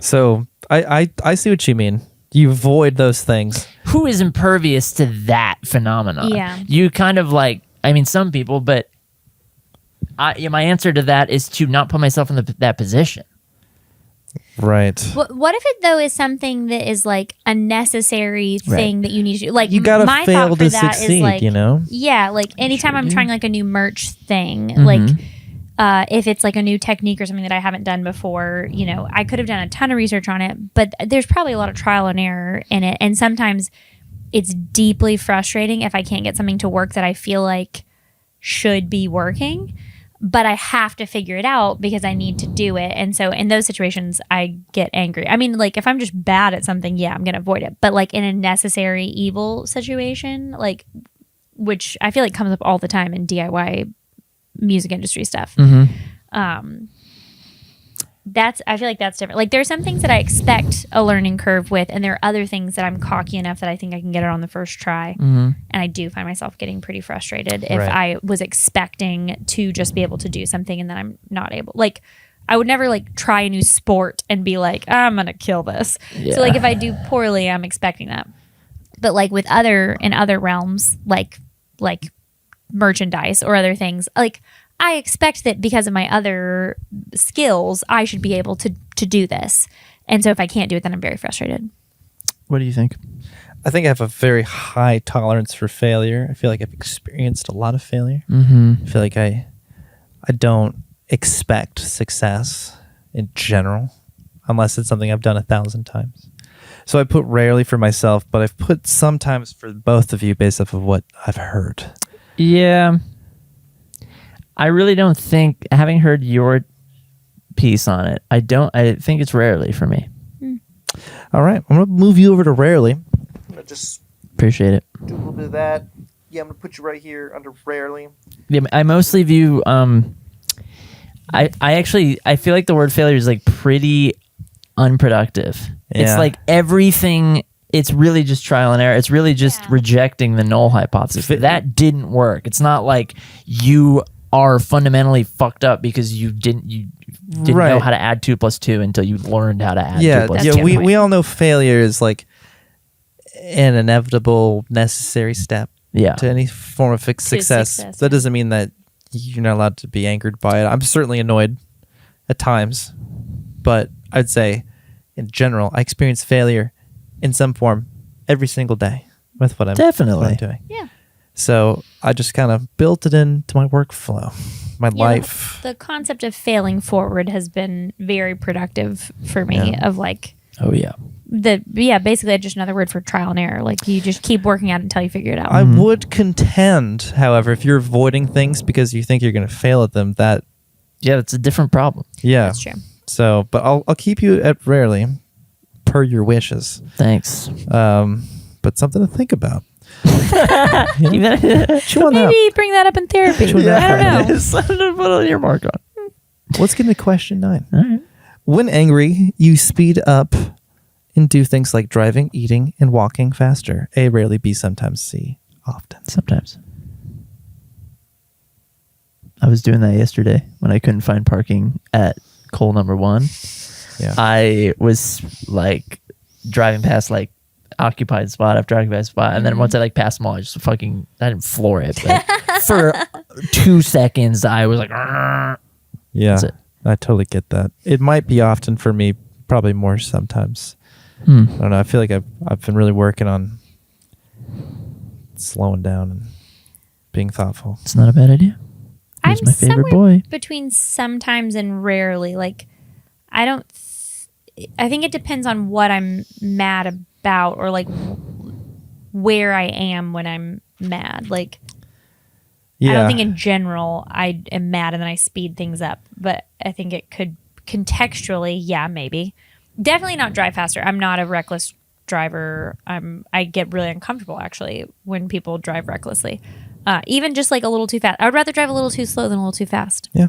So I see what you mean. You avoid those things. Who is impervious to that phenomenon? Yeah. You kind of like, I mean, some people, but my answer to that is to not put myself in that position. Right. What if it though is something that is like a necessary thing that you need to do? Like You gotta my fail thought for to that succeed, is like, you know? Yeah, like anytime I'm trying like a new merch thing, like if it's like a new technique or something that I haven't done before, you know, I could have done a ton of research on it, but there's probably a lot of trial and error in it, and sometimes it's deeply frustrating if I can't get something to work that I feel like should be working. But I have to figure it out because I need to do it. And so in those situations, I get angry. I mean, like if I'm just bad at something, yeah, I'm going to avoid it. But like in a necessary evil situation, like, which I feel like comes up all the time in DIY music industry stuff. I feel like that's different. Like there's some things that I expect a learning curve with, and there are other things that I'm cocky enough that I think I can get it on the first try. And I do find myself getting pretty frustrated if I was expecting to just be able to do something and then I'm not able. Like I would never like try a new sport and be like, I'm gonna kill this. So like if I do poorly, I'm expecting that. But like in other realms, like merchandise or other things, like I expect that because of my other skills, I should be able to do this. And so if I can't do it, then I'm very frustrated. What do you think? I think I have a very high tolerance for failure. I feel like I've experienced a lot of failure. Mm-hmm. I feel like I don't expect success in general unless it's something I've done 1,000 times. So I put rarely for myself, but I've put sometimes for both of you based off of what I've heard. Yeah. I really don't think, having heard your piece on it, I think it's rarely for me. All right. I'm going to move you over to rarely. I'm going to just Appreciate it. do a little bit of that. Yeah, I'm going to put you right here under rarely. Yeah, I mostly view, I feel like the word failure is like pretty unproductive. Yeah. It's like everything, it's really just trial and error. It's really just rejecting the null hypothesis. That didn't work. It's not like you are fundamentally fucked up because you didn't know how to add 2 + 2 until you learned how to add 2 + 2. Yeah, we all know failure is like an inevitable necessary step to any form of success. That doesn't mean that you're not allowed to be angered by it. I'm certainly annoyed at times, but I'd say in general, I experience failure in some form every single day with what I'm doing. Yeah. So I just kind of built it into my workflow, my life. The concept of failing forward has been very productive for me. Of like, basically just another word for trial and error. Like you just keep working at it until you figure it out. I would contend, however, if you're avoiding things because you think you're going to fail at them, it's a different problem. Yeah, that's true. So, but I'll keep you at rarely, per your wishes. Thanks. But something to think about. Maybe bring that up in therapy. I don't know. Something to put on your mark on. Let's get into question 9. All right. When angry, you speed up and do things like driving, eating, and walking faster. A, rarely, B, sometimes, C, often. Sometimes. I was doing that yesterday when I couldn't find parking at Cole number 1. Yeah. I was like driving past like occupied spot after occupied spot, and then once I like passed them all, I didn't floor it, but for 2 seconds I was like, "Argh." Yeah, I totally get that. It might be often for me, probably more sometimes. I don't know. I feel like I've been really working on slowing down and being thoughtful. It's not a bad idea. I'm He's my favorite somewhere boy. between sometimes and rarely. Like, I think it depends on what I'm mad about or like where I am when I'm mad. Like, I Yeah. don't think in general I am mad and then I speed things up, but I think it could contextually, yeah, maybe. Definitely not drive faster. I'm not a reckless driver. I get really uncomfortable actually when people drive recklessly. Even just like a little too fast. I would rather drive a little too slow than a little too fast. Yeah.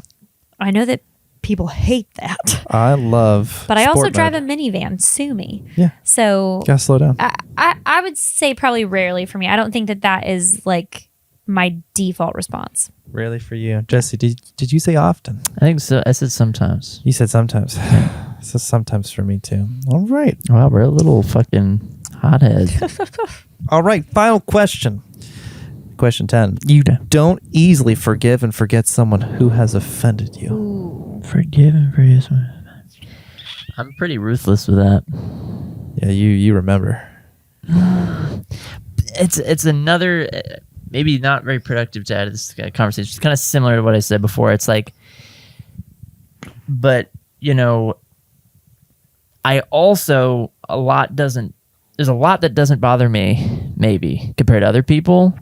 I know that people hate that. I love But I also sport drive mode. a minivan. Sue me. Yeah. So Gotta slow down. I would say probably rarely for me. I don't think that is like my default response. Really for you. Jesse, did you say often? I think so. I said sometimes. You said sometimes. So sometimes for me too. All right. Wow, we're a little fucking hothead. All right. Final question. Question 10. You Don't easily forgive and forget someone who has offended you. forgive and forget. I'm pretty ruthless with that. Yeah, you remember. It's another maybe not very productive to add to this conversation. It's kind of similar to what I said before. It's like, but you know, I also there's a lot that doesn't bother me maybe compared to other people,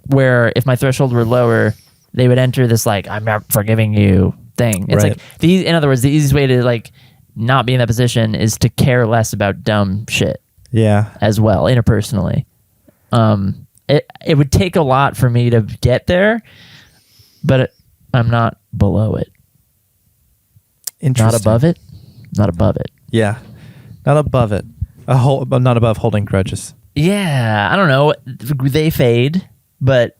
where if my threshold were lower, they would enter this like, I'm not forgiving you thing. It's Right. like in other words, the easiest way to like not be in that position is to care less about dumb shit Yeah. as well, interpersonally. It would take a lot for me to get there, but I'm not below it. Interesting. Not above it. Not above it. Yeah. Not above it. Not above holding grudges. Yeah, I don't know. They fade, but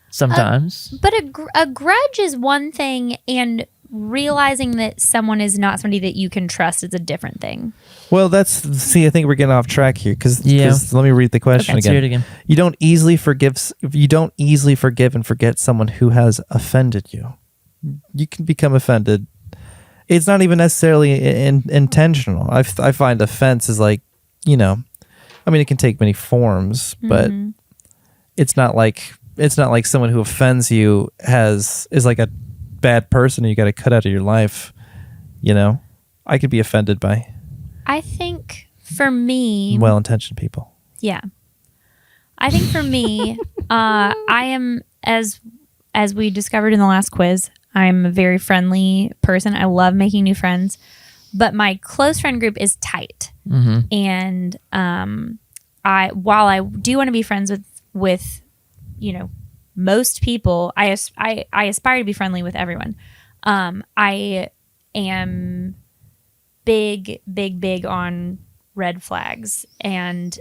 sometimes. But a grudge is one thing, and realizing that someone is not somebody that you can trust is a different thing. Well, I think we're getting off track here because Yeah. let me read the question Let's again. hear it again. You don't easily forgive and forget someone who has offended you. You can become offended. It's not even necessarily intentional. I find offense is like, I mean, it can take many forms, but it's not like someone who offends you is like a bad person you got to cut out of your life. I could be offended by I think for me, well-intentioned people. yeah. I think for me, I am, as we discovered in the last quiz, I'm a very friendly person. I love making new friends, but my close friend group is tight. And while I do want to be friends with most people, I aspire to be friendly with everyone. I am big on red flags, and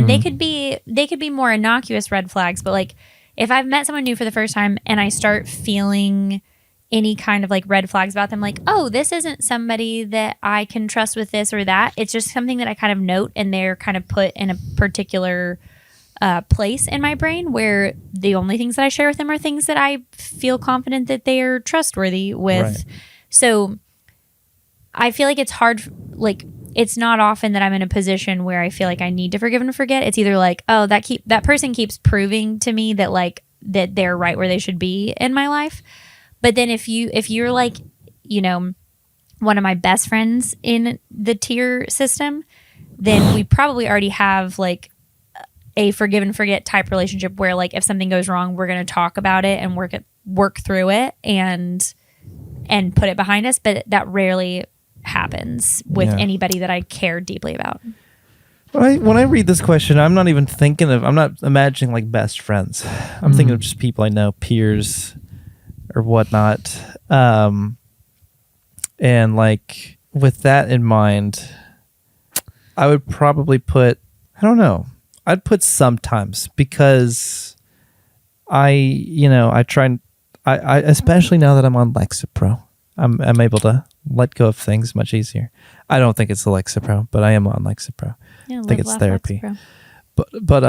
they could be more innocuous red flags, but like if I've met someone new for the first time and I start feeling any kind of like red flags about them, like, oh, this isn't somebody that I can trust with this or that. It's just something that I kind of note, and they're kind of put in a particular place in my brain where the only things that I share with them are things that I feel confident that they are trustworthy with. Right. So I feel like it's hard, like it's not often that I'm in a position where I feel like I need to forgive and forget. It's either like, oh, that person keeps proving to me that like that they're right where they should be in my life. But then if you're like, one of my best friends in the tier system, then we probably already have like a forgive and forget type relationship where like if something goes wrong, we're going to talk about it and work through it and put it behind us. But that rarely happens with anybody that I care deeply about. When I read this question, I'm not imagining like best friends. I'm thinking of just people I know, peers or whatnot. And like with that in mind, I would probably put, I don't know, I'd put sometimes, because I try and I especially now that I'm on Lexapro, I'm able to let go of things much easier. I don't think it's the Lexapro, but I am on Lexapro. Yeah, I think it's live, laugh, therapy. Lexapro. But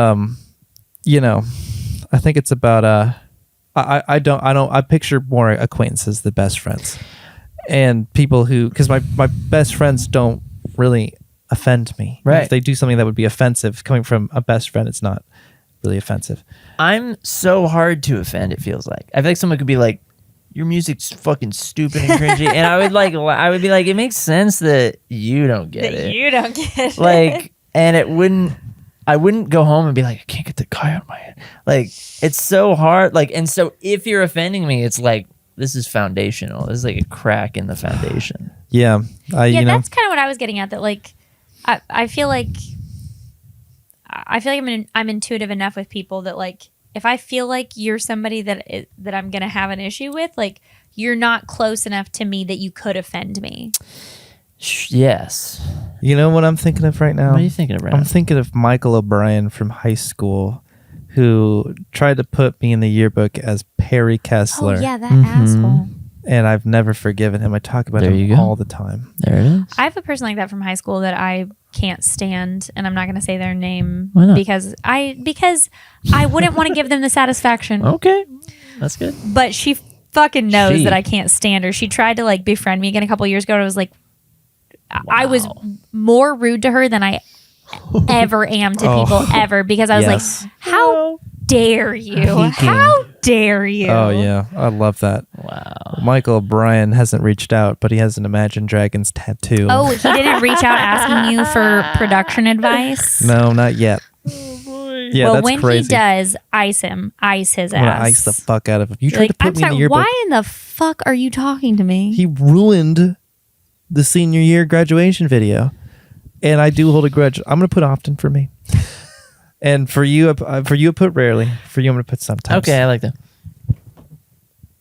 I think it's about I picture more acquaintances than best friends, and people who, because my best friends don't really offend me. Right. If they do something that would be offensive coming from a best friend, it's not really offensive. I'm so hard to offend, it feels like. I feel like someone could be like, your music's fucking stupid and cringy. And I would be like, it makes sense that you don't get it. You don't get it. Like, and it wouldn't, I wouldn't go home and be like, I can't get the guy out of my head. Like, it's so hard. Like, and so if you're offending me, it's like, this is foundational. This is like a crack in the foundation. Yeah. That's kind of what I was getting at. That like, I feel like I'm intuitive enough with people that like, if I feel like you're somebody that I'm gonna have an issue with, like, you're not close enough to me that you could offend me. Yes. You know what I'm thinking of right now? What are you thinking of, Brandon? I'm thinking of Michael O'Brien from high school, who tried to put me in the yearbook as Perry Kessler. Oh yeah, that asshole. And I've never forgiven him. I talk about him all the time. There it is. I have a person like that from high school that I can't stand, and I'm not going to say their name Why not? because I wouldn't want to give them the satisfaction. Okay. That's good. But she fucking knows that I can't stand her. She tried to like befriend me again a couple years ago, and I was like, I was more rude to her than I ever am to people ever, because I was like, how dare you? How dare you? Oh yeah, I love that. Wow. Michael O'Brien hasn't reached out, but he has an Imagine Dragons tattoo. Oh, he didn't reach out asking you for production advice? No, not yet. Yeah, well, that's when crazy. he does, ice him. Ice his I'm gonna ass. ice the fuck out of him. You You're tried like, to put I'm me in the sorry, yearbook. why in the fuck are you talking to me? He ruined the senior year graduation video, and I do hold a grudge. I'm gonna put often for me, and for you, I put rarely. For you, I'm gonna put sometimes. Okay, I like that.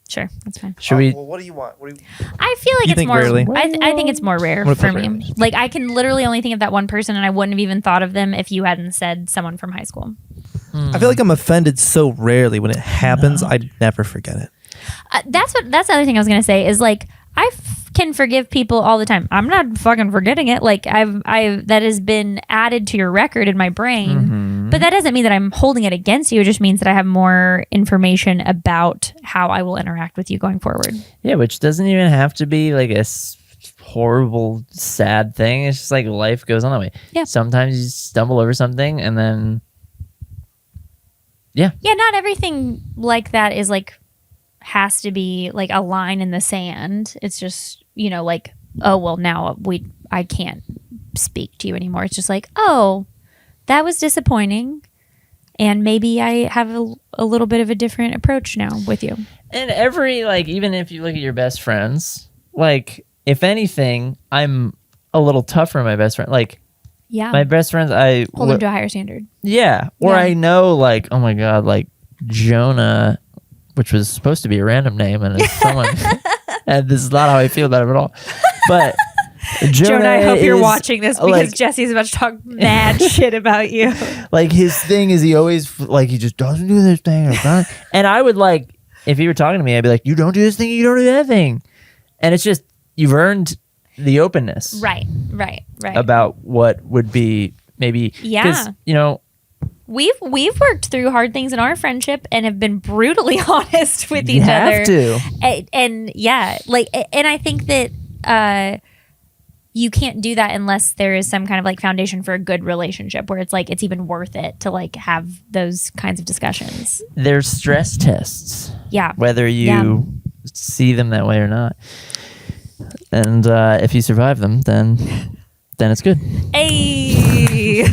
Sure, that's fine. Should we? Well, what do you want? I feel like You it's think more. rarely? I think it's more rare I'm gonna for put me. rarely. Like I can literally only think of that one person, and I wouldn't have even thought of them if you hadn't said someone from high school. I feel like I'm offended so rarely. When it happens, I never forget it. That's the other thing I was gonna say is like can forgive people all the time. I'm not fucking forgetting it. Like that has been added to your record in my brain, but that doesn't mean that I'm holding it against you. It just means that I have more information about how I will interact with you going forward. Yeah, which doesn't even have to be like a horrible, sad thing. It's just like life goes on that way. Yeah. Sometimes you stumble over something and then. Yeah. Yeah, not everything like that is like has to be like a line in the sand. It's just, like, oh well, now I can't speak to you anymore. It's just like, oh, that was disappointing, and maybe I have a little bit of a different approach now with you. And even if you look at your best friends, like, if anything, I'm a little tougher on my best friend. Like, Yeah, my best friends, I hold them to a higher standard. yeah, or Yeah. I know, like, oh my god, like Jonah, which was supposed to be a random name, and it's someone, and this is not how I feel about him at all. But Jonah, I hope you're is, watching this because like, Jesse's about to talk mad shit about you. like, his thing is he always like he just doesn't do this thing, and I would like, if he were talking to me, I'd be like, you don't do this thing, you don't do that thing, and it's just you've earned the openness, Right. about what would be maybe, Yeah. 'cause, We've worked through hard things in our friendship and have been brutally honest with you each have other. to. And yeah, like, and I think that you can't do that unless there is some kind of like foundation for a good relationship where it's like it's even worth it to like have those kinds of discussions. There's stress tests, Yeah. whether you see them that way or not, and if you survive them, then it's good. Hey.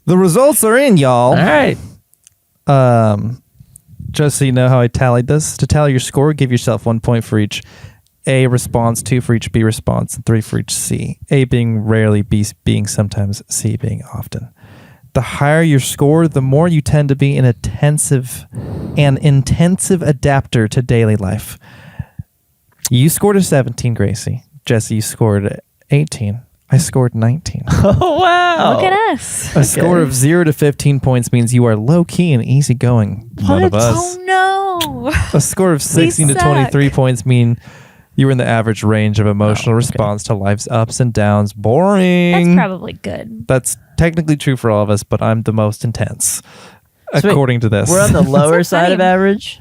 The results are in, y'all. All right. Just so you know how I tallied this. To tally your score, give yourself 1 point for each A response, 2 for each B response, and 3 for each C. A being rarely, B being sometimes, C being often. The higher your score, the more you tend to be an intensive adapter to daily life. You scored a 17, Gracie. Jesse, you scored 18. I scored 19. Oh, wow. Look at us. A score of 0 to 15 points means you are low-key and easygoing. None of us. Oh no. A score of 16 to suck. 23 points mean you're in the average range of emotional response to life's ups and downs. Boring. That's probably good. That's technically true for all of us, but I'm the most intense, according to this. We're on the lower That's so side of funny. average.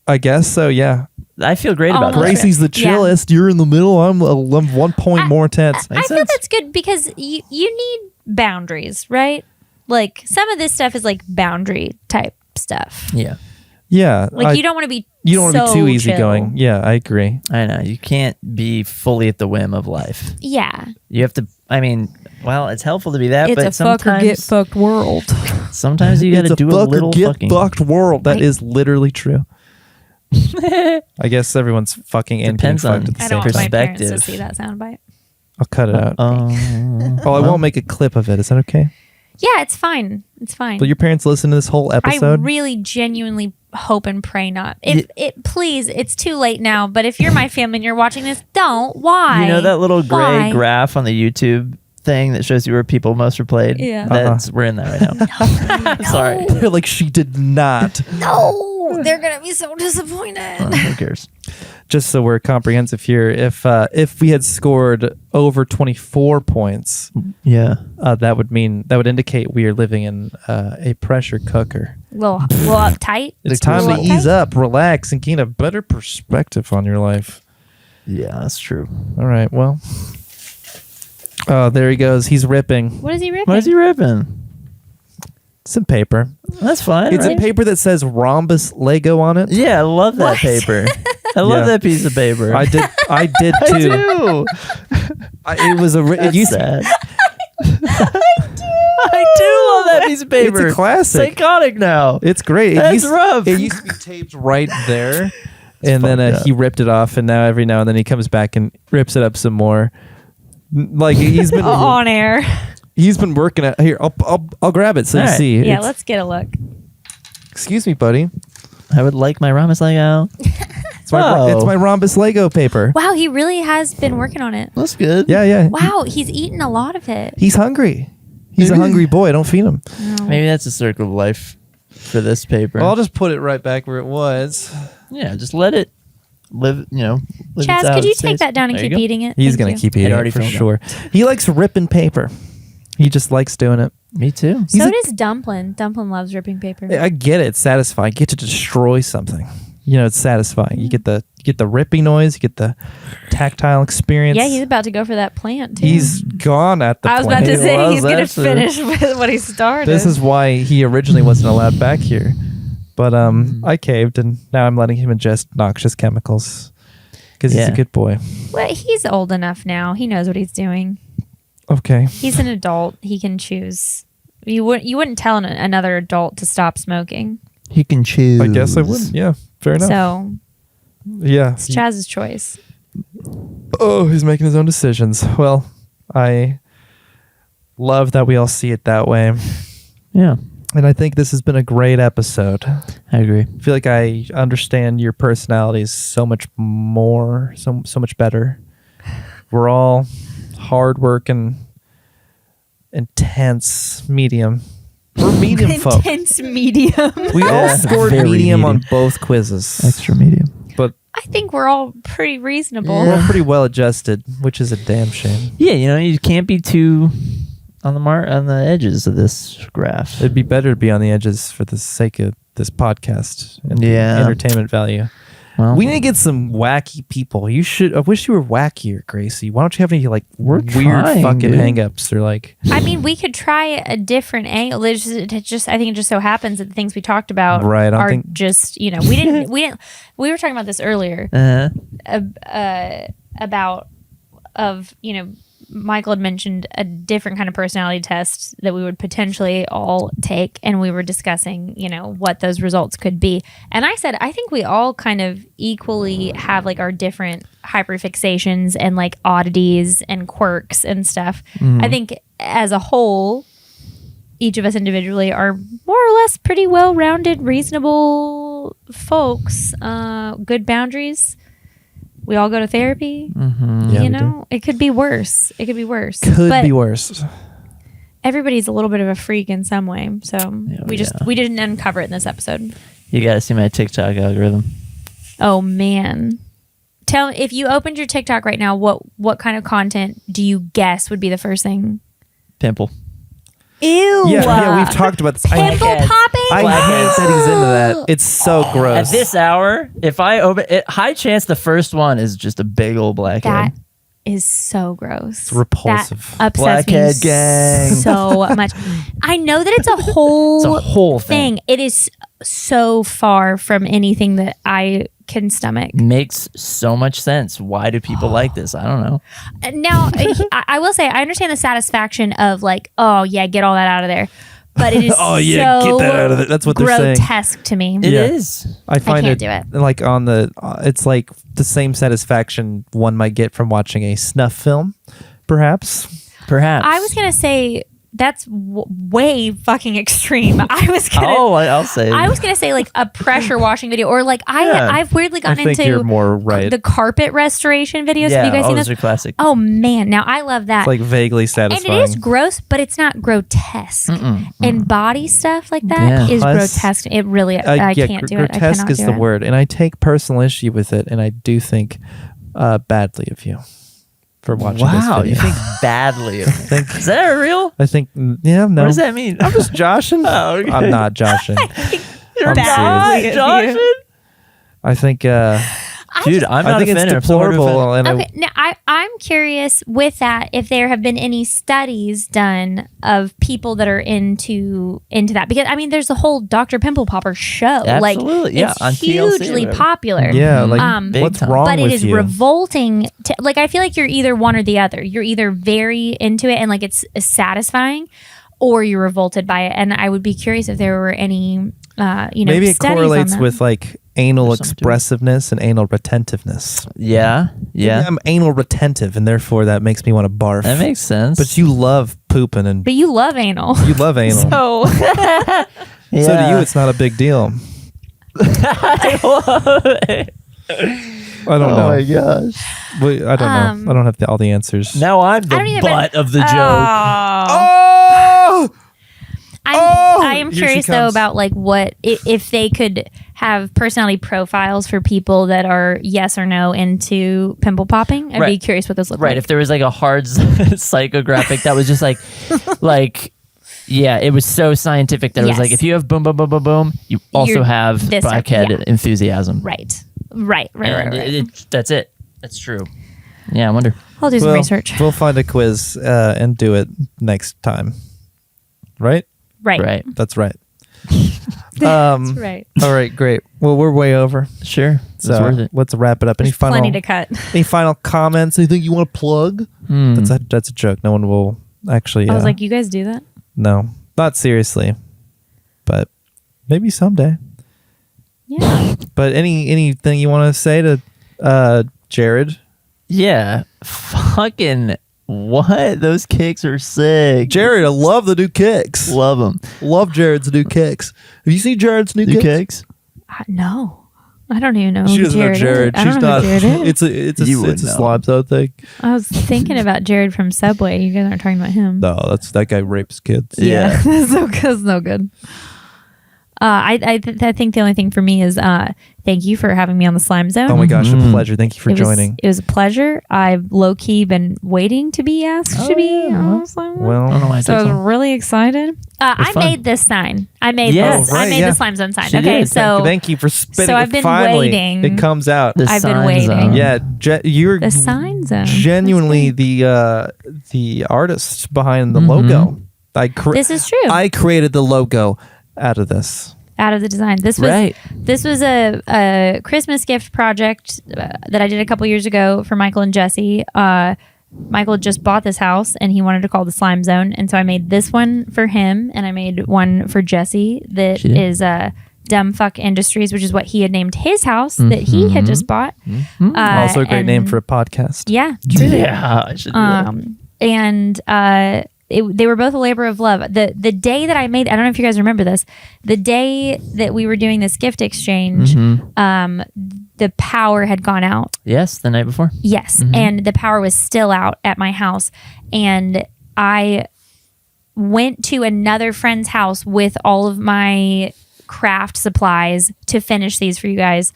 I guess so, yeah. I feel great about Almost. that. Gracie's the Yeah. chillest. You're in the middle. I'm 1 point more intense. I Makes feel sense. that's good because you need boundaries, right? Like some of this stuff is like boundary type stuff. Yeah, Yeah. Like you don't want to be be too easygoing. chill. Yeah, I agree. I know. You can't be fully at the whim of life. Yeah. You have to. I mean, Well, it's helpful to be that, It's but a fuck or get sometimes fucked world. sometimes you got It's to do a fuck or little get fucking. fucked world. That is literally true. I guess everyone's fucking and getting Depends on- fucked at the I same don't time. want my parents to Perspective. see that soundbite. I'll cut it out. Oh, I won't make a clip of it. Is that okay? Yeah, it's fine. It's fine. Will your parents listen to this whole episode? I really genuinely hope and pray not. If it please, it's too late now, but if you're my family and you're watching this, don't. Why? You know that little gray Why? graph on the YouTube thing that shows you where people most are played? Yeah. That's we're in that right now. Sorry. Like she did not. No, they're gonna be so disappointed. Who cares? Just so we're comprehensive here, if we had scored over 24 points, Yeah. that would indicate we are living in a pressure cooker. little uptight. It's time to Little ease uptight. up, relax, and gain a better perspective on your life. Yeah, that's true. All right, well. Oh, there he goes. He's ripping. What is he ripping? Why is he ripping? Some paper. That's fine. It's right? a paper that says rhombus Lego on it. Yeah, I love that What? paper. I love Yeah. that piece of paper. I did too. I do. It was a. It That's used sad. I do love that piece of paper. It's a classic. It's iconic now. It's great. That's rough. It used to be taped right there, and then fucked up. he ripped it off. And now every now and then he comes back and rips it up some more. Like he's been On air. he's been working at here. I'll grab it so you All right. see. Yeah, It's- let's get a look. Excuse me, buddy. I would like my Ramos Lego. It's my rhombus Lego paper. Wow, he really has been working on it. That's good. Yeah. Wow, he's eaten a lot of it. He's hungry. He's a Maybe- hungry boy. Don't feed him. Maybe that's a circle of life for this paper. Well, I'll just put it right back where it was. Yeah, just let it live. Live its Chaz, out could you stays. take that down and There you keep go. eating it? He's Thank gonna you. keep eating already it for filled up. sure. He likes ripping paper. He just likes doing it. Me too. He's So a- does Dumplin. Dumplin loves ripping paper. I get it. It's satisfying. You get to destroy something. It's satisfying. You get the ripping noise. You get the tactile experience. Yeah, he's about to go for that plant too. He's gone at the I was plant. about to He say loves he's going to that shit. finish with what he started. This is why he originally wasn't allowed back here. But I caved, and now I'm letting him ingest noxious chemicals because he's Yeah. a good boy. Well, he's old enough now. He knows what he's doing. Okay. He's an adult. He can choose. You wouldn't tell another adult to stop smoking. He can choose. I guess I wouldn't. Yeah. Fair enough. So Yeah. it's Chaz's choice. Oh, he's making his own decisions. Well, I love that we all see it that way. Yeah, And I think this has been a great episode. I agree. I feel like I understand your personalities so much more, so much better. We're all hardworking, intense, medium. We're medium folk. intense medium. We all Yeah, scored very medium on medium. both quizzes, Extra medium. but I think we're all pretty reasonable. we're pretty well adjusted, which is a damn shame. Yeah, you can't be too on the edges of this graph. It'd be better to be on the edges for the sake of this podcast and the Yeah. entertainment value. Well, We need to get some wacky people. I wish you were wackier, Gracie. Why don't you have any We're weird trying, fucking dude. hang-ups or I mean, we could try a different angle. I think it just so happens that the things we talked about Right, I don't are think- just we were talking about this earlier about Michael had mentioned a different kind of personality test that we would potentially all take, and we were discussing what those results could be. And I said I think we all kind of equally have like our different hyperfixations and like oddities and quirks and stuff. I think as a whole, each of us individually are more or less pretty well-rounded, reasonable folks. Good boundaries. We all go to therapy. Yeah, we It could be worse. It could be worse. could But be worse. everybody's a little bit of a freak in some way. So Yeah, we didn't uncover it in this episode. you gotta see my TikTok algorithm. Oh man. Tell if you opened your TikTok right now, what kind of content do you guess would be the first thing? Pimple. Ew. Yeah, we've talked about this. Pimple Blackheads. popping. I hate that he's into that. It's so gross. At this hour, if I open it, high chance the first one is just a big old blackhead. That is so gross. It's repulsive. That upsets Blackhead me gang. so much. I know that it's a whole, It's a whole thing. It is so far from anything that I can stomach. Makes so much sense. Why do people like this? I don't know. Now, I will say I understand the satisfaction of like, oh yeah, get all that out of there. But it is Oh, yeah, so get that out of there. That's what they're saying. grotesque to me. It Yeah. is. I find can't do it. like on the it's like the same satisfaction one might get from watching a snuff film, perhaps. Perhaps. I was gonna say that's way fucking extreme. I'll say. I was gonna say like a pressure washing video, or like Yeah. I've weirdly I gotten think into you're more right. the carpet restoration videos. Yeah, Have you guys seen those those? are classic. Oh man, now I love that. It's like vaguely and satisfying. it is gross, but it's not grotesque. And body stuff like that Yeah. is Plus- grotesque. It really, I yeah, can't do it. I grotesque cannot is do the it. word, and I take personal issue with it, and I do think badly of you for watching this Wow, video. you think badly of me. Is that real? I think yeah, no. What does that mean? I'm just joshing. Oh, okay. I'm not joshing. You're I'm not serious. Joshing? I think Dude, I'm I not think a it's fan. deplorable, and Okay, now I'm curious with that if there have been any studies done of people that are into that, because I mean there's the whole Dr. Pimple Popper show. Like Absolutely, yeah, it's on TLC or hugely whatever. popular. yeah, like Big what's time. wrong But it with is you? revolting to, like, I feel like you're either one or the other. You're either very into it and like it's satisfying, or you're revolted by it. And I would be curious if there were any Maybe it studies on correlates that. with like anal There's something to it. expressiveness and anal retentiveness. Yeah. I'm anal retentive, and therefore that makes me want to barf. That makes sense. But you love pooping, and But you love anal. you love anal. So So to you, it's not a big deal. I don't know. Oh my gosh. I don't know. I don't have all the answers. Now I'm I don't the either, butt but- of the joke. Oh! I am Here she curious though comes. about like what if they could have personality profiles for people that are yes or no into pimple popping. I'd be Right. curious what those look Right. like. If there was like a hard psychographic that was just like, yeah, it was so scientific that it was Yes. like, if you have boom, boom, boom, boom, boom, you also You're have this type, blackhead yeah. enthusiasm. Right. And that's it. That's true. Yeah, I wonder. I'll do some research. We'll find a quiz and do it next time. Right? Right. That's right. That's right. All right, great. Well, we're way over. Sure. So It's worth it. let's wrap it up. There's plenty to cut. Any final comments? Anything you want to plug? That's a joke. No one will actually. I was like, you guys do that? no, not seriously, but maybe someday. Yeah. But anything you want to say to Jared? Yeah. Fucking what? Those kicks are sick. Jared, I love the new kicks. Love them. Love Jared's new kicks. Have you seen Jared's new New kicks? kicks? No. I don't even know She who doesn't know Jared Jared. is. I She's don't know not. who Jared is. It's a You would know. slime zone thing. I was thinking about Jared from Subway. You guys aren't talking about him. No, that guy rapes kids. Yeah. That's no good. I think the only thing for me is thank you for having me on the Slime Zone. Oh my gosh, a pleasure. Thank you for joining. It was a pleasure. I've low key been waiting to be asked to be on the Slime Zone. Well, I don't know why I So I took was some. really excited. I fun. made this sign. I made Yes. this. Oh, I right, made yeah. the Slime Zone sign. She Okay, did. so thank you for spinning. I've been Finally, waiting. It comes out. The I've been sign waiting. zone. Yeah, you're the sign zone. genuinely the artist behind the logo. This is true. I created the logo out of this. Out of the design. This was Right. a Christmas gift project that I did a couple years ago for Michael and Jesse. Michael just bought this house and he wanted to call the Slime Zone, and so I made this one for him, and I made one for Jesse that She did. is Dumb Fuck Industries, which is what he had named his house that he had just bought. Also, a great name and- for a podcast. Yeah, Yeah, I should do that. and they were both a labor of love. The day that I made, I don't know if you guys remember this, the day that we were doing this gift exchange, the power had gone out. Yes, the night before. Yes, and the power was still out at my house, and I went to another friend's house with all of my craft supplies to finish these for you guys,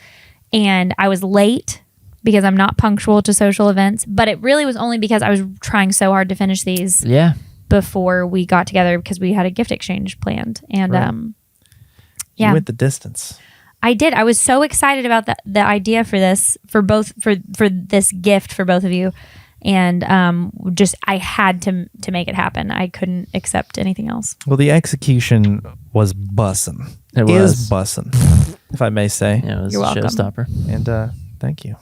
and I was late because I'm not punctual to social events, but it really was only because I was trying so hard to finish these Yeah. before we got together because we had a gift exchange planned. And Right. yeah, You went the distance. I did. I was so excited about the idea for this, for this gift for both of you. And just I had to make it happen. I couldn't accept anything else. Well, the execution was bussin'. It Is was. bussin'. if I may say. Yeah, it was You're a welcome. showstopper. And thank you.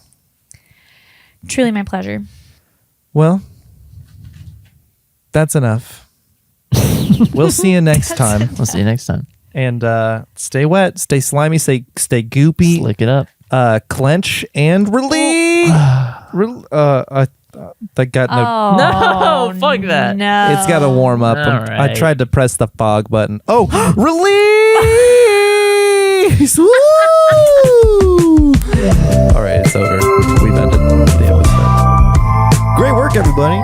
Truly my pleasure. Well, that's enough. We'll see you next time. We'll see you next time. And stay wet, stay slimy, stay goopy. Slick it up. Clench and release. That got no. No, fuck that. No. It's got to warm up. All I right. tried to press the fog button. Oh, release! Woo! All right, it's over. We've ended the episode. Great work, everybody.